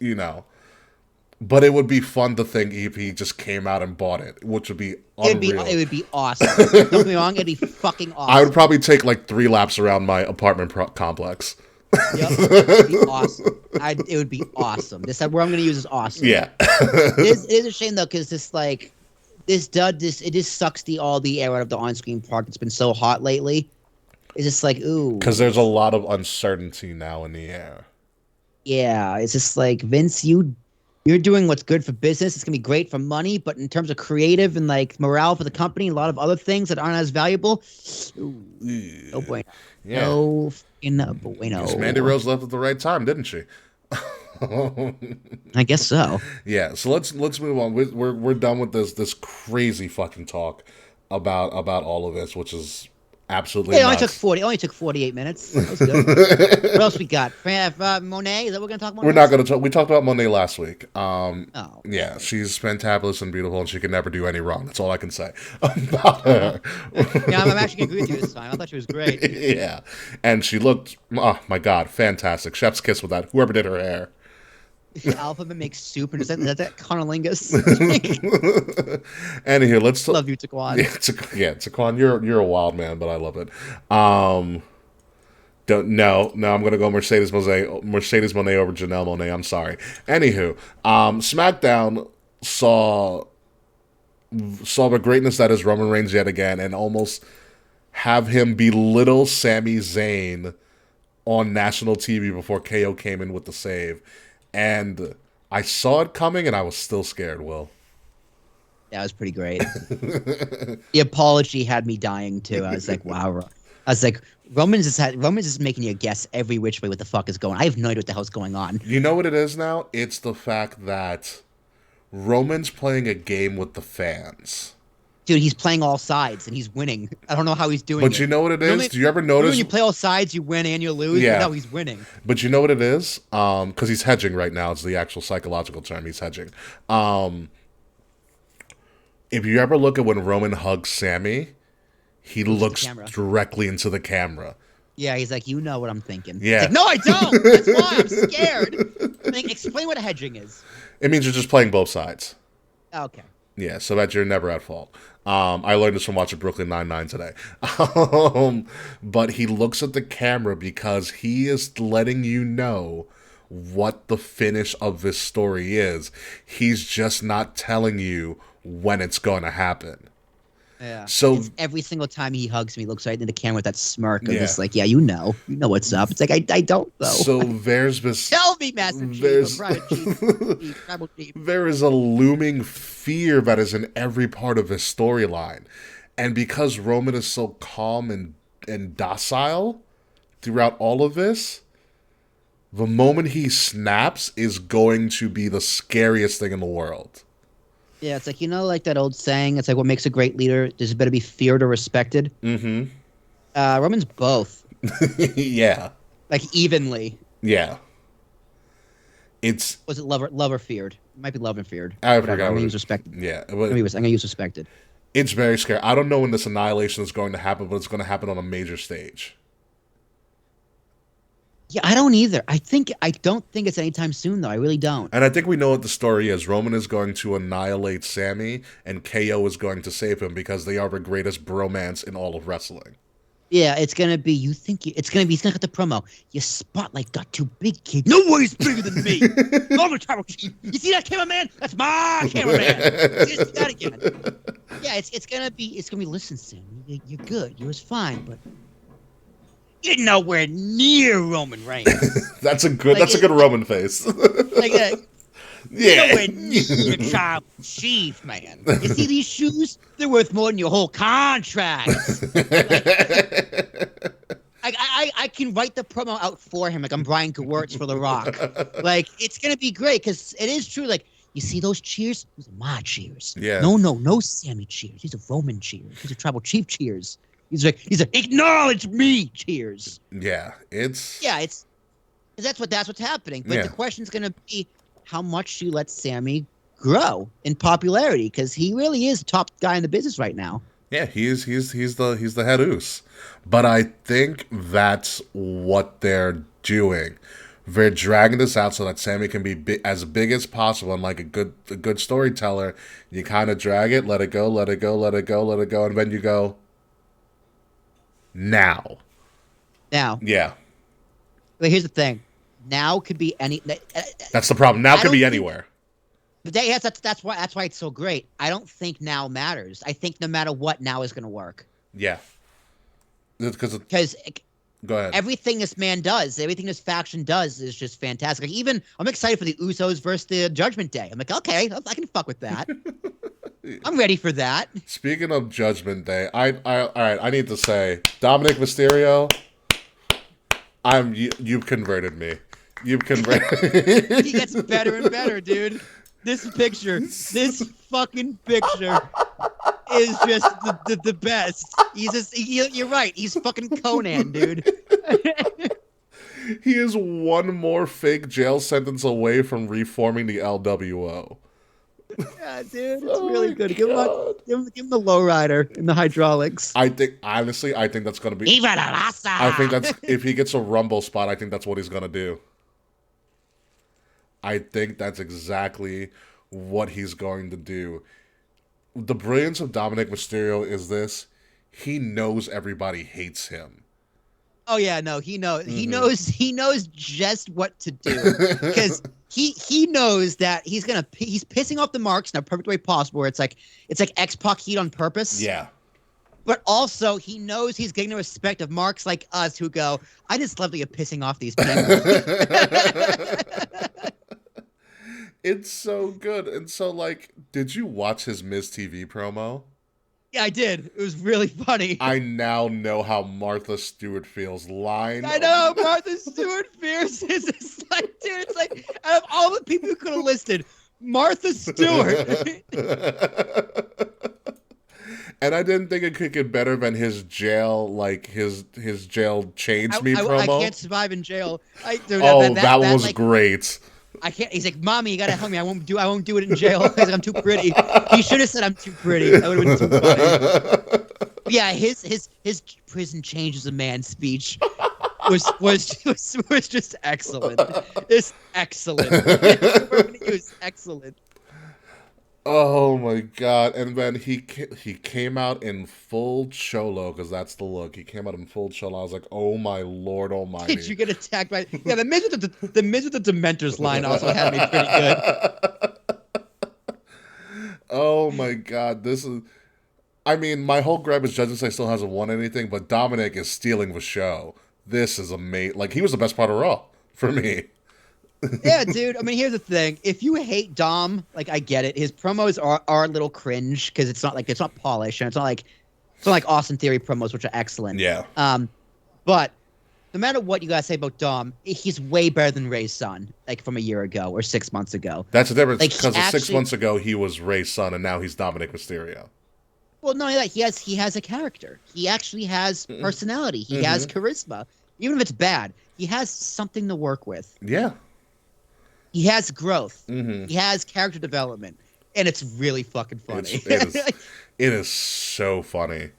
But it would be fun to think if he just came out and bought it, which would be unreal. It would be awesome. Don't get me wrong, it'd be fucking awesome. I would probably take like 3 laps around my apartment complex. Yep, it'd be awesome. It would be awesome. This word I'm going to use is awesome. Yeah. it is a shame though, because it just sucks all the air out of the on-screen part. It's been so hot lately. It's just like, ooh. Because there's a lot of uncertainty now in the air. Yeah, it's just like, Vince, you're doing what's good for business. It's gonna be great for money, but in terms of creative and like morale for the company, and a lot of other things that aren't as valuable. Ooh, no bueno. Yeah. No bueno. Because Mandy Rose left at the right time, didn't she? I guess so. Yeah. So let's move on. We're done with this crazy fucking talk about all of this, which is absolutely. It only took 48 minutes. That was good. What else we got? Monet? Is that what we're gonna talk about? We're not gonna talk. We talked about Monet last week. Yeah, she's fantabulous and beautiful, and she can never do any wrong. That's all I can say about her. Yeah, I'm actually gonna agree with you this time. I thought she was great. Yeah, and she looked. Oh my god, fantastic! Chef's kiss with that. Whoever did her hair. Alphabet makes soup, and is that conolingus? Anywho, let's love you, Taquan. Taquan, you're a wild man, but I love it. I'm gonna go Mercedes Monet over Janelle Monet. I'm sorry. Anywho, SmackDown saw the greatness that is Roman Reigns yet again, and almost have him belittle Sami Zayn on national TV before KO came in with the save. And I saw it coming, and I was still scared, Will. That was pretty great. The apology had me dying, too. I was like, wow. I was like, Roman's just making you guess every which way what the fuck is going on. I have no idea what the hell's going on. You know what it is now? It's the fact that Roman's playing a game with the fans. Dude, he's playing all sides, and he's winning. I don't know how he's doing it. But you know what it is? Do you ever notice? When you play all sides, you win and you lose? Yeah. No, he's winning. But you know what it is? Because he's hedging right now. It's the actual psychological term. He's hedging. If you ever look at when Roman hugs Sami, he looks directly into the camera. Yeah, he's like, you know what I'm thinking. Yeah. Like, no, I don't. That's why I'm scared. Like, explain what hedging is. It means you're just playing both sides. Okay. Yeah, so that you're never at fault. I learned this from watching Brooklyn Nine-Nine today. But he looks at the camera because he is letting you know what the finish of this story is. He's just not telling you when it's going to happen. Yeah. So every single time he hugs me, he looks right into the camera with that smirk of just like, yeah, you know what's up. It's like, I don't though. So there's this. Tell me, Master Chief, Private Chief, Tribal Chief. There is a looming fear that is in every part of his storyline, and because Roman is so calm and docile throughout all of this, the moment he snaps is going to be the scariest thing in the world. Yeah, it's like, like that old saying, it's like what makes a great leader is better be feared or respected. Mm-hmm. Roman's both. Yeah. Like evenly. Yeah. It's... Was it love or feared? It might be love and feared. I Whatever. forgot. I'm going to use respected. Yeah. I'm going to use respected. It's very scary. I don't know when this annihilation is going to happen, but it's going to happen on a major stage. Yeah, I don't either. I don't think it's anytime soon, though. I really don't. And I think we know what the story is. Roman is going to annihilate Sami, and KO is going to save him because they are the greatest bromance in all of wrestling. Yeah, it's gonna be. He's gonna cut the promo. Your spotlight got too big, kid. No way he's bigger than me. I'm the camera. You see that cameraman? That's my cameraman. See that again? Yeah, it's gonna be. Listen, Sam, you're good. You was fine, but you're nowhere near Roman Reigns. That's a good Roman face. Yeah. Nowhere near Tribal Chief, man. You see these shoes? They're worth more than your whole contract. I can write the promo out for him, like I'm Brian Gewirtz for The Rock. Like, it's gonna be great because it is true. Like, you see those cheers? Those are my cheers. Yeah. No Sammy cheers. These are Roman cheers. These are Tribal Chief cheers. These are acknowledge me cheers. Yeah, it's that's what's happening. But Yeah. the question's gonna be, how much do you let Sammy grow in popularity? Because he really is the top guy in the business right now. Yeah, he's the head oos. But I think that's what they're doing. They're dragging this out so that Sammy can be as big as possible. And like a good storyteller, you kind of drag it, let it go, let it go, let it go, let it go, and then you go, now. Yeah. But here's the thing. Now could be any. That's the problem. Now could be anywhere. But that's why it's so great. I don't think now matters. I think no matter what, now is going to work. Yeah. Because go ahead. Everything this man does, everything this faction does, is just fantastic. Like, even I'm excited for the Usos versus the Judgment Day. I'm like, okay, I can fuck with that. I'm ready for that. Speaking of Judgment Day, all right. I need to say, Dominik Mysterio, you've converted me. You've converted. He gets better and better, dude. This fucking picture is just the best. You're right. He's fucking Konan, dude. He is one more fake jail sentence away from reforming the LWO. Yeah, dude, it's really good. Give him the lowrider in the hydraulics. I think that's gonna be. Viva la raza! I think that's if he gets a Rumble spot. I think that's what he's gonna do. I think that's exactly what he's going to do. The brilliance of Dominik Mysterio is this: he knows everybody hates him. Oh yeah, no, he knows. Mm-hmm. He knows just what to do because he knows that he's pissing off the marks in a perfect way possible. Where it's like X-Pac heat on purpose. Yeah. But also, he knows he's getting the respect of marks like us who go, I just love that you're pissing off these people. It's so good. And so, like, did you watch his Miz TV promo? Yeah, I did. It was really funny. I now know how Martha Stewart feels. I know. Martha Stewart feels is just like, dude, it's like, out of all the people you could have listed, Martha Stewart. And I didn't think it could get better than his jail change me promo. I can't survive in jail. That was great. I can't. He's like, Mommy, you gotta help me. I won't do it in jail because I'm too pretty. He should have said I'm too pretty. That would have been too funny. Yeah, his prison changes a man speech was just excellent. It's excellent. It was excellent. Oh my god! And then he came out in full cholo because that's the look. He came out in full cholo. I was like, oh my lord almighty! Did you get attacked by? Yeah, the Miz with the Dementors line also had me pretty good. Oh my god! This is. I mean, my whole gripe is Judgment Day still hasn't won anything, but Dominik is stealing the show. This is amazing. Like, he was the best part of Raw for me. Yeah, dude. I mean, here's the thing. If you hate Dom, like, I get it. His promos are a little cringe because it's not polished and it's not like Austin Theory promos, which are excellent. Yeah. But no matter what you guys say about Dom, he's way better than Ray's son, like from a year ago or 6 months ago. That's the difference, Like, because he 6 months ago he was Ray's son, and now he's Dominik Mysterio. Well, no, he has a character. He actually has personality. He has charisma. Even if it's bad, he has something to work with. Yeah. He has growth. He has character development, and it's really fucking funny. It is so funny.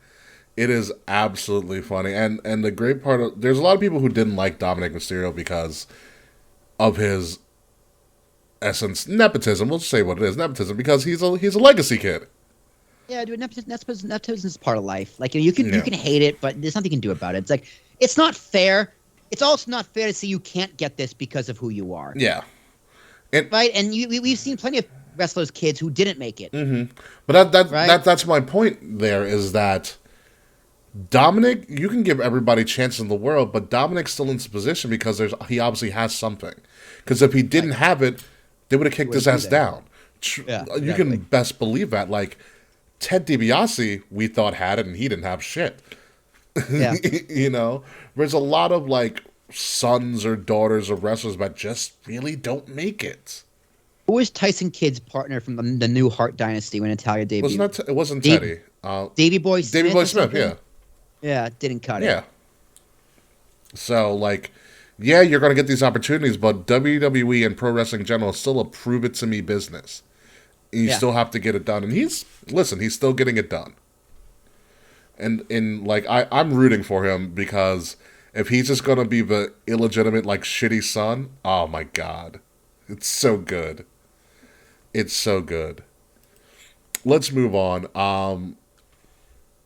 It is absolutely funny. And the great part of, there's a lot of people who didn't like Dominik Mysterio because of his essence, nepotism. We'll just say what it is, nepotism, because he's a legacy kid. Yeah, dude, nepotism is part of life. Like, you can hate it, but there's nothing you can do about it. It's like, it's not fair. It's also not fair to say you can't get this because of who you are. Yeah. Right? And we've seen plenty of wrestlers' kids who didn't make it. But that's my point there, is that Dominik, you can give everybody chances in the world, but Dominik's still in this position because he obviously has something. Because if he didn't have it, they would have kicked his ass down. Yeah, exactly. You can best believe that. Like, Ted DiBiase, we thought had it, and he didn't have shit. Yeah. You know? There's a lot of, like, sons or daughters of wrestlers that just really don't make it. Who was Tyson Kidd's partner from the new Hart Dynasty when Natalia debuted? It wasn't Teddy. Davey Boy Smith. Davey Boy Smith, yeah. Yeah, didn't cut it. Yeah. So, like, yeah, you're going to get these opportunities, but WWE and pro wrestling in general is still a prove-it-to-me business. You still have to get it done. And he's still getting it done. And like, I'm rooting for him, because if he's just going to be the illegitimate, like, shitty son, oh my God. It's so good. It's so good. Let's move on.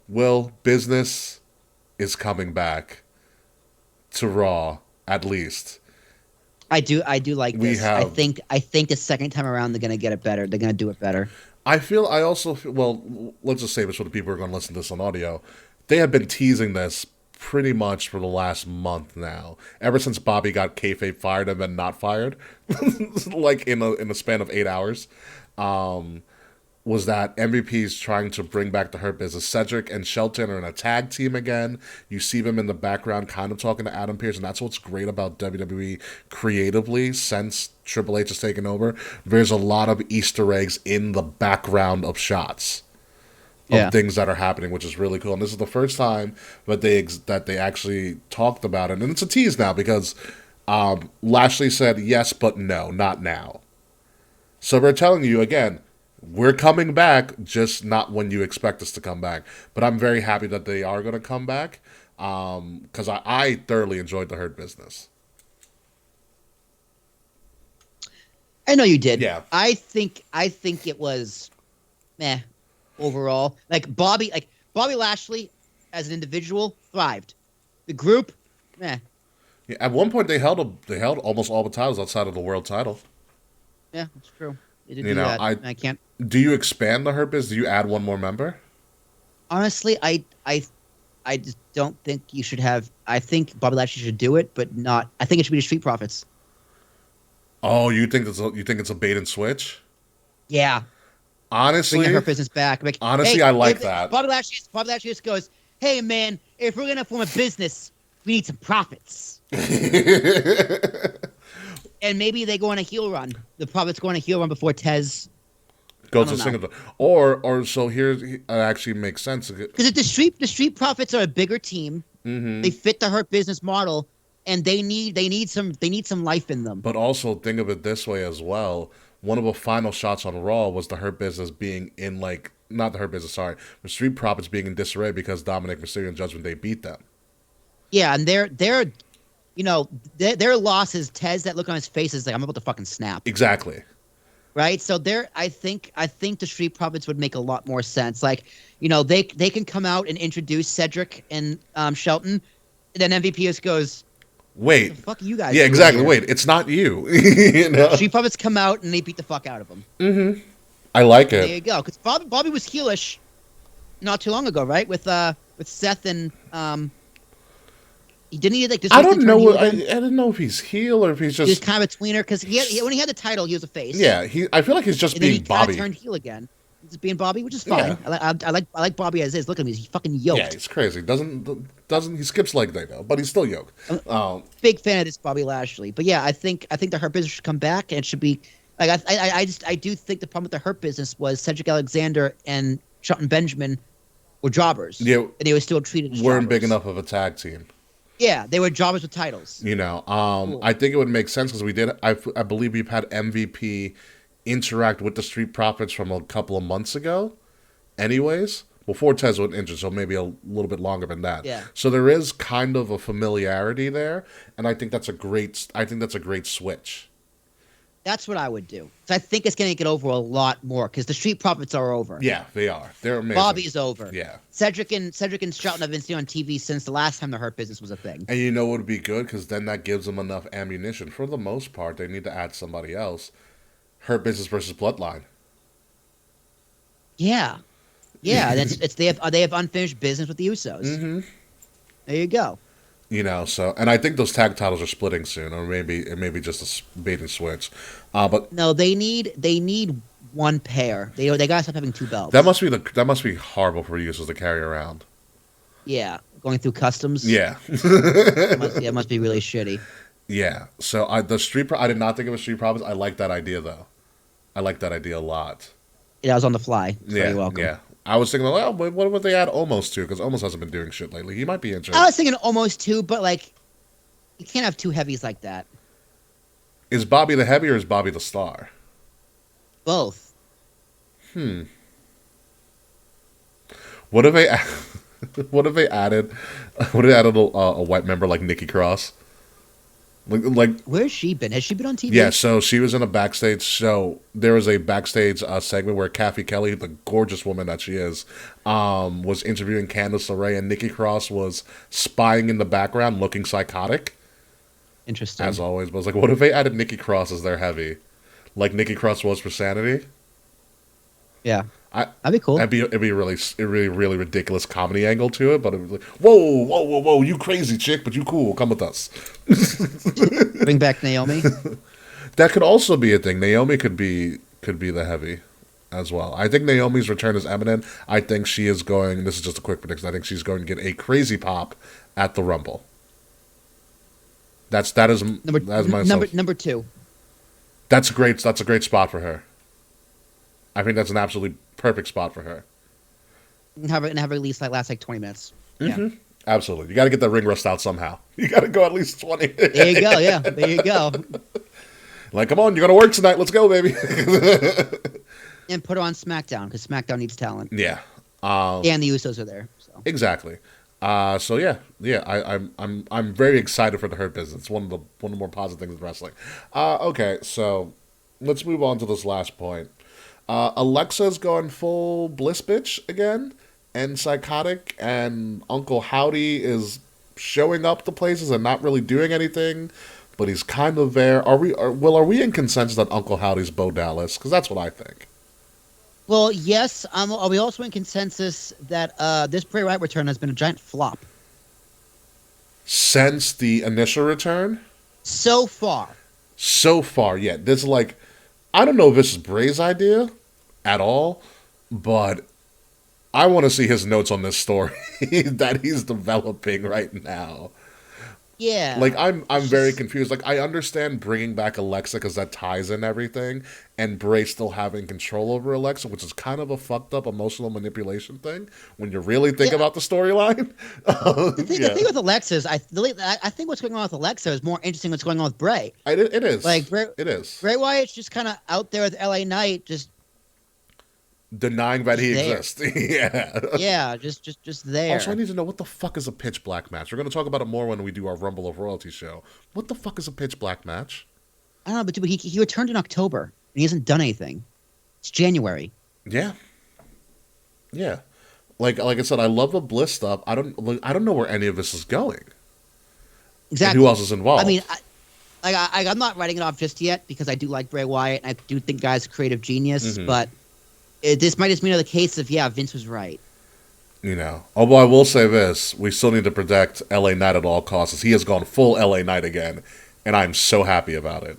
Will business is coming back to Raw, at least. I do like this. I think the second time around they're gonna get it better. They're gonna do it better. I also feel, well, let's just say this for the people who are going to listen to this on audio. They have been teasing this pretty much for the last month now. Ever since Bobby got kayfabe fired and then not fired, like in a span of 8 hours. Was that MVP's trying to bring back the Hurt Business. Cedric and Shelton are in a tag team again. You see them in the background kind of talking to Adam Pearce, and that's what's great about WWE creatively since Triple H has taken over. There's a lot of Easter eggs in the background of shots of things that are happening, which is really cool. And this is the first time that they actually talked about it. And it's a tease now because Lashley said yes, but no, not now. So they're telling you, again, we're coming back, just not when you expect us to come back. But I'm very happy that they are going to come back, because I thoroughly enjoyed the Hurt Business. I know you did. Yeah. I think it was meh overall. Like Bobby Lashley as an individual thrived. The group, meh. Yeah, at one point they held almost all the titles outside of the world title. Yeah, that's true. They did do that. I can't. Do you expand the Hurt Business? Do you add one more member? Honestly, I just don't think you should have. I think Bobby Lashley should do it, but not. I think it should be the Street Profits. Oh, you think it's a bait and switch? Yeah. Honestly, bringing Hurt Business back. Like, honestly, I like that. Bobby Lashley just goes, "Hey man, if we're gonna form a business, we need some profits." And maybe they go on a heel run. The Profits go on a heel run before Tez goes to Singapore. Or so it actually makes sense. Because the Street Profits are a bigger team. Mm-hmm. They fit the Hurt Business model, and they need some life in them. But also think of it this way as well. One of the final shots on Raw was the Hurt Business being in not the Hurt Business, sorry, the Street Profits being in disarray because Dominik Mysterio and Judgment Day beat them. Yeah, and their loss is Tez. That look on his face is like, I'm about to fucking snap. Exactly. Right. So I think the Street Profits would make a lot more sense. Like, they can come out and introduce Cedric and Shelton, and then MVP just goes, wait, what the fuck are you guys? Yeah, exactly. Here? Wait, it's not you. Street Profits come out and they beat the fuck out of them. Mm-hmm. I like it. There you go. Because Bobby was heelish not too long ago, right? With Seth and Didn't he like? I don't know. I don't know if he's heel or if he's just kind of a tweener because when he had the title, he was a face. Yeah, I feel like he's just being Bobby. He turned heel again. just being Bobby, which is fine. Yeah. I like Bobby as is. Look at him, he's fucking yoked. Yeah, he's crazy. Doesn't he skips leg day though, but he's still yoked. Big fan of this Bobby Lashley, but yeah, I think the Hurt Business should come back, and it should be like I do think the problem with the Hurt Business was Cedric Alexander and Shelton Benjamin were jobbers. Yeah, and they were still treated as weren't jobbers. big enough of a tag team. Yeah, they were jobbers with titles. You know, Cool. I think it would make sense because we did. I believe we've had MVP interact with the Street Profits from a couple of months ago. Anyways, well, Fortes was injured, so maybe a little bit longer than that. Yeah. So there is kind of a familiarity there, and I think that's a great. I think that's a great switch. That's what I would do. So I think it's going to get over a lot more because the Street Profits are over. Yeah, they are. They're amazing. Bobby's over. Yeah. Cedric and Shelton have been seen on TV since the last time the Hurt Business was a thing. And you know what would be good? Because then that gives them enough ammunition. For the most part, they need to add somebody else. Hurt Business versus Bloodline. Yeah. Yeah, they have unfinished business with the Usos. Mm-hmm. There you go. You know, so, and I think those tag titles are splitting soon, or maybe it may be just a bait and switch. But no, they need one pair. They gotta stop having two belts. that must be horrible for Usos to carry around. Yeah, going through customs. Yeah. It must be really shitty. Yeah. So I did not think it was Street Profits. I like that idea though. I like that idea a lot. Yeah, I was on the fly. So Yeah. you're welcome. Yeah. I was thinking, well, what would they add Omos to? Because Omos hasn't been doing shit lately. He might be interested. I was thinking almost two, but like, you can't have two heavies like that. Is Bobby the heavy or is Bobby the star? Both. What if they added a white member like Nikki Cross? Like Where's she been? Has she been on TV? yeah, so she was in a backstage show. There was a backstage segment where Kathy Kelly, the gorgeous woman that she is, was interviewing Candice LeRae, and Nikki Cross was spying in the background, looking psychotic, Interesting. as always. But I was like, what if they added Nikki Cross as their heavy, like Nikki Cross was for Sanity? Yeah. That'd be cool. It'd be a really ridiculous comedy angle to it, but it was like, whoa, you crazy chick, but you cool, come with us. Bring back Naomi. That could also be a thing. Naomi could be the heavy as well. I think Naomi's return is imminent. I think she is going. This is just a quick prediction. I think she's going to get a crazy pop at the Rumble. That is my number two. That's great. That's a great spot for her. I think that's an absolutely perfect spot for her. And have her release like last like 20 minutes. Mm-hmm. Yeah. Absolutely. You got to get that ring rust out somehow. You got to go at least 20. There you go. Yeah. There you go. Like, come on, you're going to work tonight. Let's go, baby. And put her on SmackDown because SmackDown needs talent. Yeah. And the Usos are there. So. Exactly. So yeah. I'm very excited for the Hurt Business. It's one of the more positive things in wrestling. Okay, so let's move on to this last point. Alexa's gone full bliss bitch again, and psychotic, and Uncle Howdy is showing up to places and not really doing anything, but he's kind of there. Are we in consensus that Uncle Howdy's Bo Dallas? Because that's what I think. Well, yes. Are we also in consensus that this Bray Wyatt return has been a giant flop? Since the initial return? So far, Yeah. This is like, I don't know if this is Bray's idea at all, but I want to see his notes on this story that he's developing right now. yeah. Like, I'm very confused. Like, I understand bringing back Alexa because that ties in everything, and Bray still having control over Alexa, which is kind of a fucked up emotional manipulation thing when you really think about the storyline. The thing with Alexa is, I think what's going on with Alexa is more interesting than what's going on with Bray. It is. Like, it is. Bray Wyatt's just kind of out there with LA Knight, just denying that he there. exists. Yeah. yeah, just there. Also, I need to know, what the fuck is a pitch black match? We're going to talk about it more when we do our Rumble of Royalty show. What the fuck is a pitch black match? I don't know, but he returned in October and he hasn't done anything. It's January. Yeah. Yeah. Like I said, I love the Bliss stuff. I don't know where any of this is going. Exactly. And who else is involved? I mean, I'm not writing it off just yet because I do like Bray Wyatt and I do think the guy's a creative genius, but this might just be another case of, Vince was right. You know, although I will say this, we still need to protect LA Knight at all costs. He has gone full LA Knight again, and I'm so happy about it.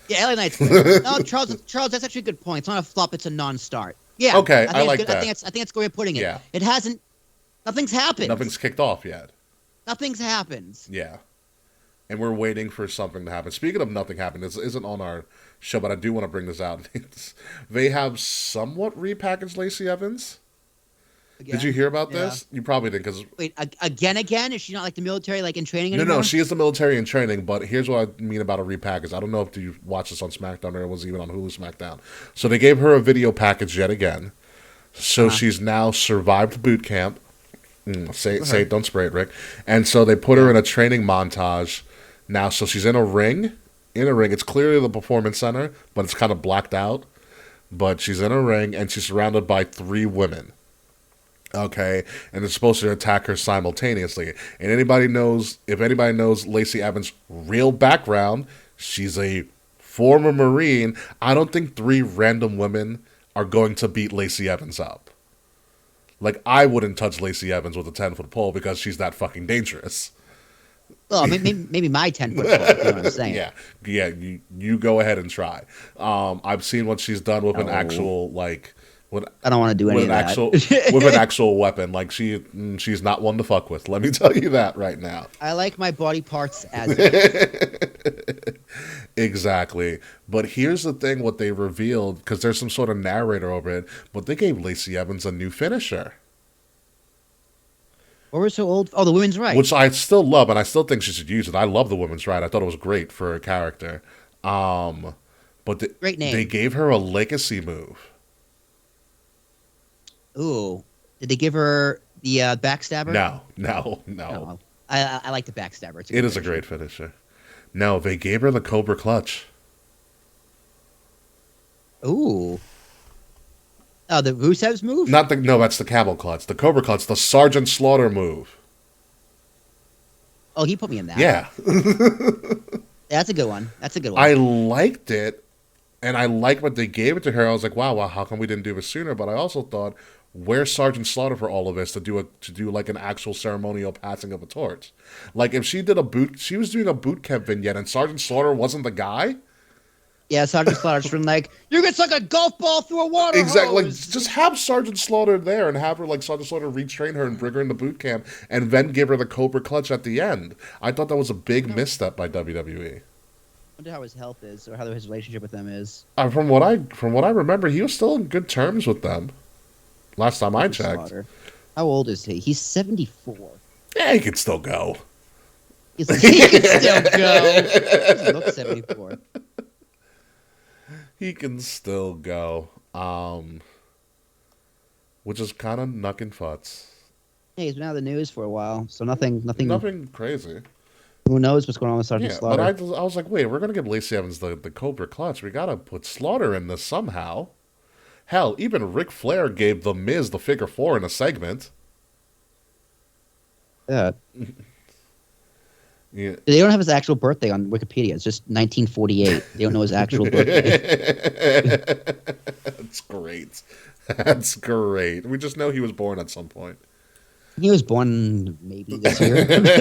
Yeah, LA Knight's good. No, Charles, that's actually a good point. It's not a flop, it's a non-start. Yeah. Okay, I think like it's good. that. I think that's a good way of putting it. Yeah. It hasn't. Nothing's happened. Nothing's kicked off yet. Nothing's happened. Yeah. And we're waiting for something to happen. Speaking of nothing happening, this isn't on our show, but I do want to bring this out. They have somewhat repackaged Lacey Evans. Again? Did you hear about Yeah. this? You probably did, because... Wait, again? Is she not like the military, like in training No, anymore? no, she is the military in training, but here's what I mean about a repackage. I don't know if you watched this on SmackDown or it was even on Hulu SmackDown. So they gave her a video package yet again. So she's now survived boot camp. Say it, don't spray it, Rick. And so they put her in a training montage now. So she's in a ring. It's clearly the Performance Center, but it's kind of blacked out. But she's in a ring, and she's surrounded by 3 women. Okay, and they're supposed to attack her simultaneously. And if anybody knows Lacey Evans' real background, she's a former Marine. I don't think 3 random women are going to beat Lacey Evans up. Like, I wouldn't touch Lacey Evans with a 10-foot pole because she's that fucking dangerous. Well, maybe my 10-foot pole, you know what I'm saying? Yeah, you go ahead and try. I've seen what she's done with an actual, like... I don't want to do any of that. With an actual weapon. Like, she's not one to fuck with. Let me tell you that right now. I like my body parts as is. Exactly. But here's the thing, what they revealed, because there's some sort of narrator over it, but they gave Lacey Evans a new finisher. Or we're so old. Oh, the women's right. Which I still love, and I still think she should use it. I love the women's right. I thought it was great for her character. But Great name. They gave her a legacy move. Ooh. Did they give her the backstabber? No. Oh, I like the backstabber. It is a great finisher. No, they gave her the Cobra Clutch. Ooh. Oh, the Rusev's move? No, that's the Camel Clutch. The Cobra Clutch, the Sergeant Slaughter move. Oh, he put me in that. Yeah. That's a good one. I liked it, and I liked what they gave it to her. I was like, wow, how come we didn't do this sooner? But I also thought, where's Sergeant Slaughter for all of this to do like an actual ceremonial passing of a torch? Like, if she was doing a boot camp vignette, and Sergeant Slaughter wasn't the guy. Yeah, Sergeant Slaughter's from like, you can suck a golf ball through a water Exactly. hose. Like, just have Sergeant Slaughter there and have her, like, Sergeant Slaughter retrain her and bring her into boot camp and then give her the Cobra Clutch at the end. I thought that was a big misstep by WWE. I wonder how his health is or how his relationship with them is. From what I remember, he was still in good terms with them. Last time I checked. Slaughter. How old is he? He's 74. Yeah, he could still go. He can still go. He doesn't look 74. He can still go. Which is kind of knucking futz. Hey, he's been out of the news for a while, so nothing. Nothing crazy. Who knows what's going on with Sergeant Slaughter? But I was like, wait, we're going to give Lacey Evans the Cobra Clutch. We got to put Slaughter in this somehow. Hell, even Ric Flair gave The Miz the figure 4 in a segment. Yeah. Yeah. They don't have his actual birthday on Wikipedia. It's just 1948. They don't know his actual birthday. That's great. That's great. We just know he was born at some point. He was born maybe this year.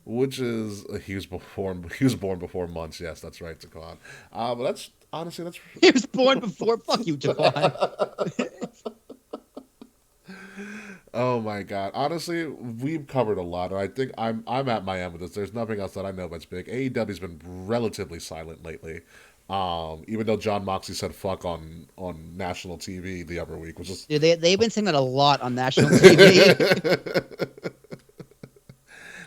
Which is he was born before months. Yes, that's right, Taquan. But that's honestly He was born before. Fuck you, Jaquan. Oh my god! Honestly, we've covered a lot, and I think I'm at my end with this. There's nothing else that I know that's big. AEW's been relatively silent lately, even though John Moxley said "fuck" on national TV the other week, which is Dude, they've been saying that a lot on national TV.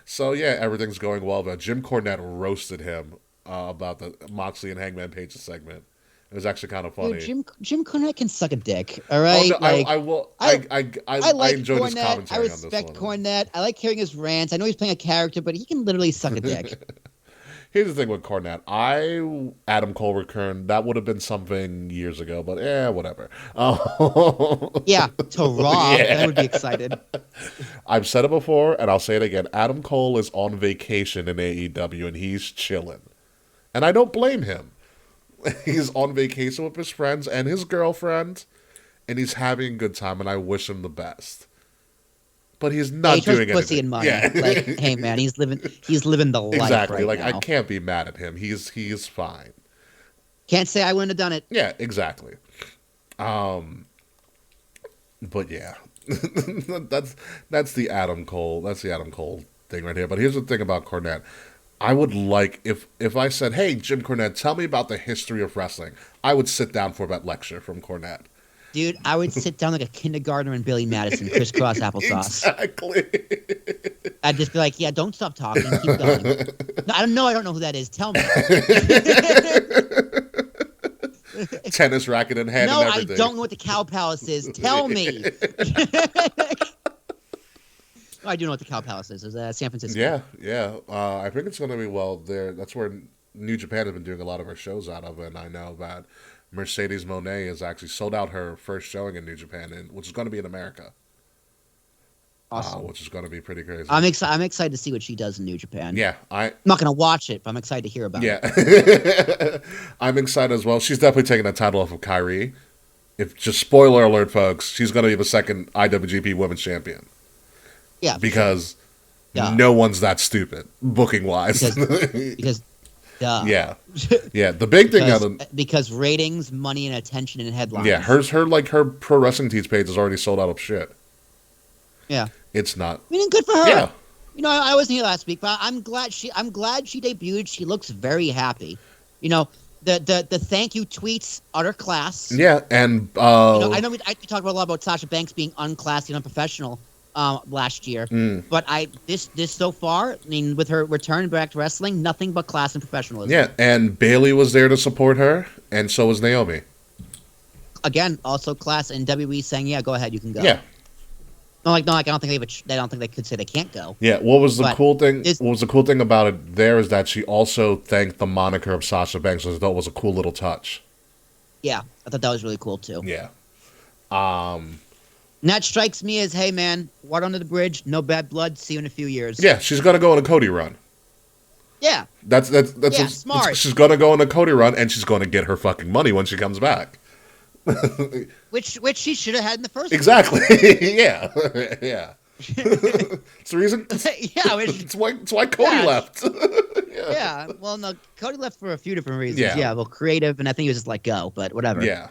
So yeah, everything's going well. But Jim Cornette roasted him about the Moxley and Hangman Page segment. It was actually kind of funny. Dude, Jim Cornette can suck a dick. All right, Oh, no, I like enjoyed his Cornette. commentary I on this respect one. Cornette. I like hearing his rants. I know he's playing a character, but he can literally suck a dick. Here's the thing with Cornette. Adam Cole returned. That would have been something years ago, but whatever. Yeah, to Raw, I would be excited. I've said it before, and I'll say it again. Adam Cole is on vacation in AEW, and he's chilling. And I don't blame him. He's on vacation with his friends and his girlfriend, and he's having a good time, and I wish him the best. But he's not doing anything. Pussy and money. Yeah. Like, hey man, he's living the life exactly. right Like now. I can't be mad at him. He's fine. Can't say I wouldn't have done it. Yeah, exactly. But yeah, that's the Adam Cole. That's the Adam Cole thing right here. But here's the thing about Cornette. I would like if I said, "Hey, Jim Cornette, tell me about the history of wrestling." I would sit down for that lecture from Cornette. Dude, I would sit down like a kindergartner in Billy Madison, crisscross applesauce. Exactly. I'd just be like, "Yeah, don't stop talking. Keep going." No, I don't know who that is. Tell me. Tennis racket in hand No, and everything. I don't know what the Cow Palace is. Tell me. I do know what the Cow Palace is. It's San Francisco. Yeah. I think it's going to be there. That's where New Japan has been doing a lot of her shows out of, and I know that Mercedes Moné has actually sold out her first showing in New Japan, which is going to be in America. Awesome. Which is going to be pretty crazy. I'm excited to see what she does in New Japan. Yeah, I'm not going to watch it, but I'm excited to hear about it. Yeah. I'm excited as well. She's definitely taking that title off of Kyrie. Just spoiler alert, folks, she's going to be the second IWGP Women's Champion. Yeah. Because no one's that stupid, booking wise. Because duh. Yeah. Yeah. The big thing because ratings, money, and attention and headlines. Yeah, her pro wrestling tees page is already sold out of shit. Yeah. It's not. I mean, good for her. Yeah. You know, I wasn't here last week, but I'm glad she debuted. She looks very happy. You know, the thank you tweets, utter class. Yeah, and I know we talked about a lot about Sasha Banks being unclassy and unprofessional last year, but this so far, I mean, with her return back to wrestling, nothing but class and professionalism. Yeah, and Bayley was there to support her, and so was Naomi. Again, also class, and WWE saying, "Yeah, go ahead, you can go." Yeah. No, I don't think they could say they can't go. Yeah, what was the cool thing? What was the cool thing about it there is that she also thanked the moniker of Sasha Banks, which I thought was a cool little touch. Yeah, I thought that was really cool too. Yeah. And that strikes me as, hey man, water under the bridge, no bad blood. See you in a few years. Yeah, she's gonna go on a Cody run. Yeah. That's smart. She's gonna go on a Cody run, and she's gonna get her fucking money when she comes back. which she should have had in the first exactly. Yeah. Yeah. It's the reason. Yeah, it's why Cody left. Yeah. Well, no, Cody left for a few different reasons. Yeah. Well, creative, and I think he was just like go, but whatever. Yeah.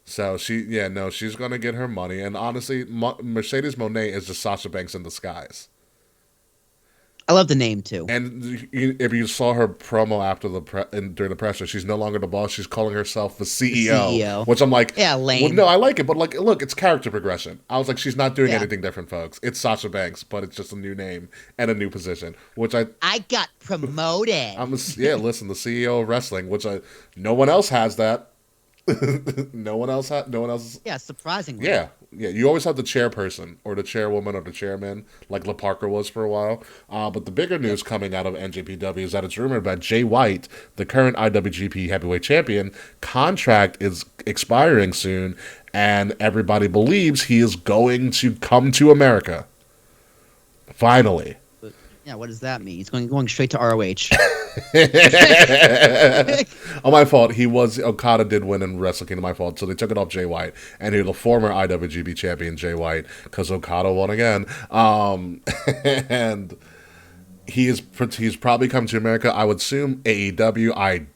So she's gonna get her money, and honestly, Mercedes Moné is just Sasha Banks in disguise. I love the name too. And if you saw her promo after during the press, she's no longer the boss. She's calling herself the CEO. Which I'm like, yeah, lame. Well, no, I like it, but like, look, it's character progression. I was like, she's not doing anything different, folks. It's Sasha Banks, but it's just a new name and a new position. Which I got promoted. Listen, the CEO of wrestling, which no one else has that. No one else. Yeah, surprisingly. Yeah. You always have the chairperson or the chairwoman or the chairman, like La Parker was for a while. But the bigger news coming out of NJPW is that it's rumored that Jay White, the current IWGP Heavyweight Champion, contract is expiring soon, and everybody believes he is going to come to America. Finally. Yeah, what does that mean? He's going straight to ROH. Oh, my fault. Okada did win in Wrestle Kingdom, my fault. So they took it off Jay White. And he's the former IWGP champion, Jay White, because Okada won again. And he's probably come to America. I would assume AEW.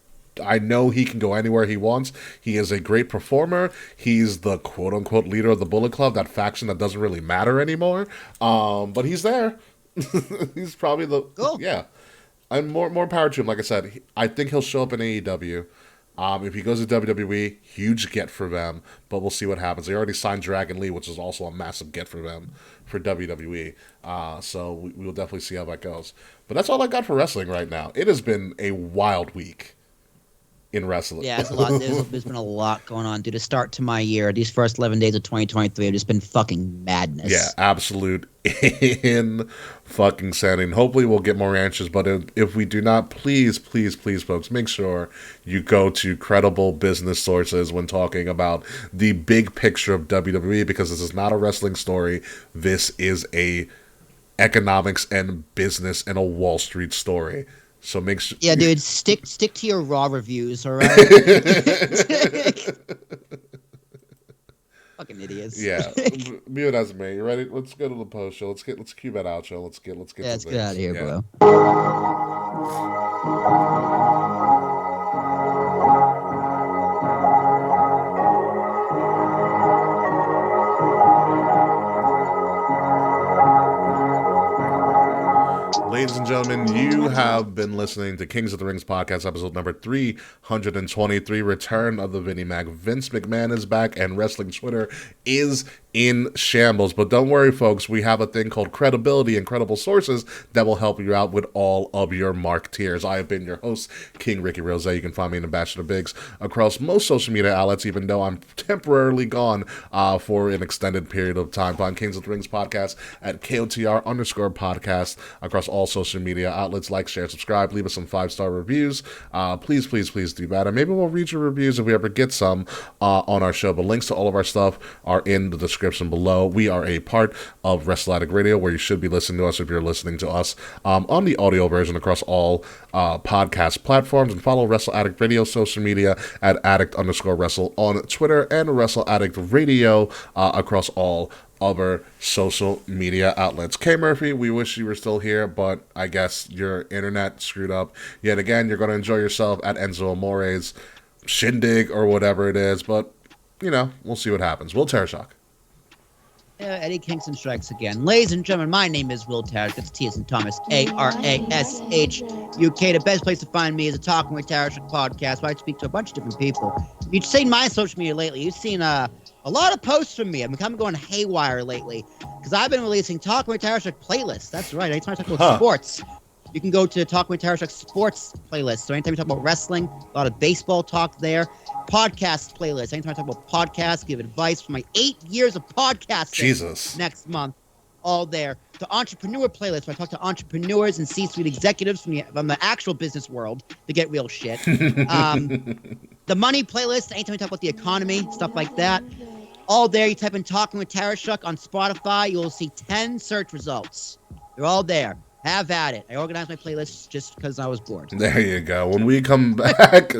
I know he can go anywhere he wants. He is a great performer. He's the quote-unquote leader of the Bullet Club, that faction that doesn't really matter anymore. But he's there. He's probably cool. Yeah. And more power to him. Like I said, I think he'll show up in AEW. If he goes to WWE, huge get for them. But we'll see what happens. They already signed Dragon Lee, which is also a massive get for them for WWE. So we will definitely see how that goes. But that's all I got for wrestling right now. It has been a wild week in wrestling. Yeah, it's a lot. There's been a lot going on. Dude, to start to my year, these first 11 days of 2023 have just been fucking madness. Yeah, absolute in fucking sanity. And hopefully we'll get more answers, but if we do not, please, folks, make sure you go to credible business sources when talking about the big picture of WWE, because this is not a wrestling story. This is a economics and business and a Wall Street story. So make sure. Yeah, dude, stick to your Raw reviews, all right? Fucking idiots. Yeah, mute as me. You ready? Let's go to the post show. Let's cue that outro. Let's get. Yeah, let's get out of here, yeah. bro. Ladies and gentlemen, you have been listening to Kings of the Rings podcast, episode number 323, Return of the Vinny Mac. Vince McMahon is back, and wrestling Twitter is in shambles. But don't worry, folks. We have a thing called credibility and credible sources that will help you out with all of your mark tiers. I have been your host, King Ricky Rose. You can find me in Ambassador Biggs across most social media outlets, even though I'm temporarily gone for an extended period of time. Find Kings of the Rings podcast at KOTR_podcast across all social media outlets. Like, share, subscribe, leave us some 5-star reviews. Please do that. And maybe we'll read your reviews if we ever get some on our show. But links to all of our stuff are in the description below. We are a part of Wrestle Addict Radio, where you should be listening to us if you're listening to us on the audio version across all podcast platforms. And follow Wrestle Addict Radio social media at addict_wrestle on Twitter, and Wrestle Addict Radio across all other social media outlets. K. Murphy, we wish you were still here, but I guess your internet screwed up yet again. You're going to enjoy yourself at Enzo Amore's shindig or whatever it is, but we'll see what happens. Will Tarashok. Eddie Kingston strikes again. Ladies and gentlemen, my name is Will Tarashuk. That's T as in Thomas, A-R-A-S-H-U-K. The best place to find me is a Talking with Tarashuk podcast, where I speak to a bunch of different people. If you've seen my social media lately, you've seen a lot of posts from me. I've become going haywire lately because I've been releasing Talking with Tarashuk playlists. That's right. Anytime I talk about sports, you can go to Talking with Tarashuk sports playlist. So anytime you talk about wrestling, a lot of baseball talk there. Podcast playlist. Anytime I talk about podcasts, give advice for my 8 years of podcasting next month. All there. The entrepreneur playlist, where I talk to entrepreneurs and C-suite executives from the actual business world to get real shit. The money playlist, anytime we talk about the economy, stuff like that. All there. You type in Talking with Tarashuk on Spotify, you will see 10 search results. They're all there. Have at it. I organized my playlists just because I was bored. There you go. When we come back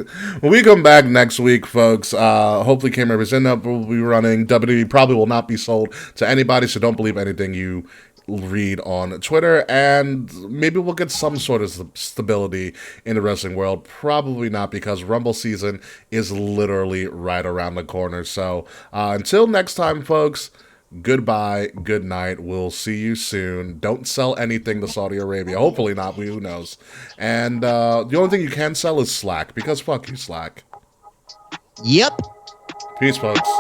next week, folks, hopefully Cameron is in up. We'll be running. WWE probably will not be sold to anybody, so don't believe anything you read on Twitter, and maybe we'll get some sort of stability in the wrestling world. Probably not, because Rumble season is literally right around the corner. So until next time, folks, goodbye, good night. We'll see you soon. Don't sell anything to Saudi Arabia. Hopefully not. Who knows? And the only thing you can sell is Slack, because fuck you, Slack. Yep. Peace, folks.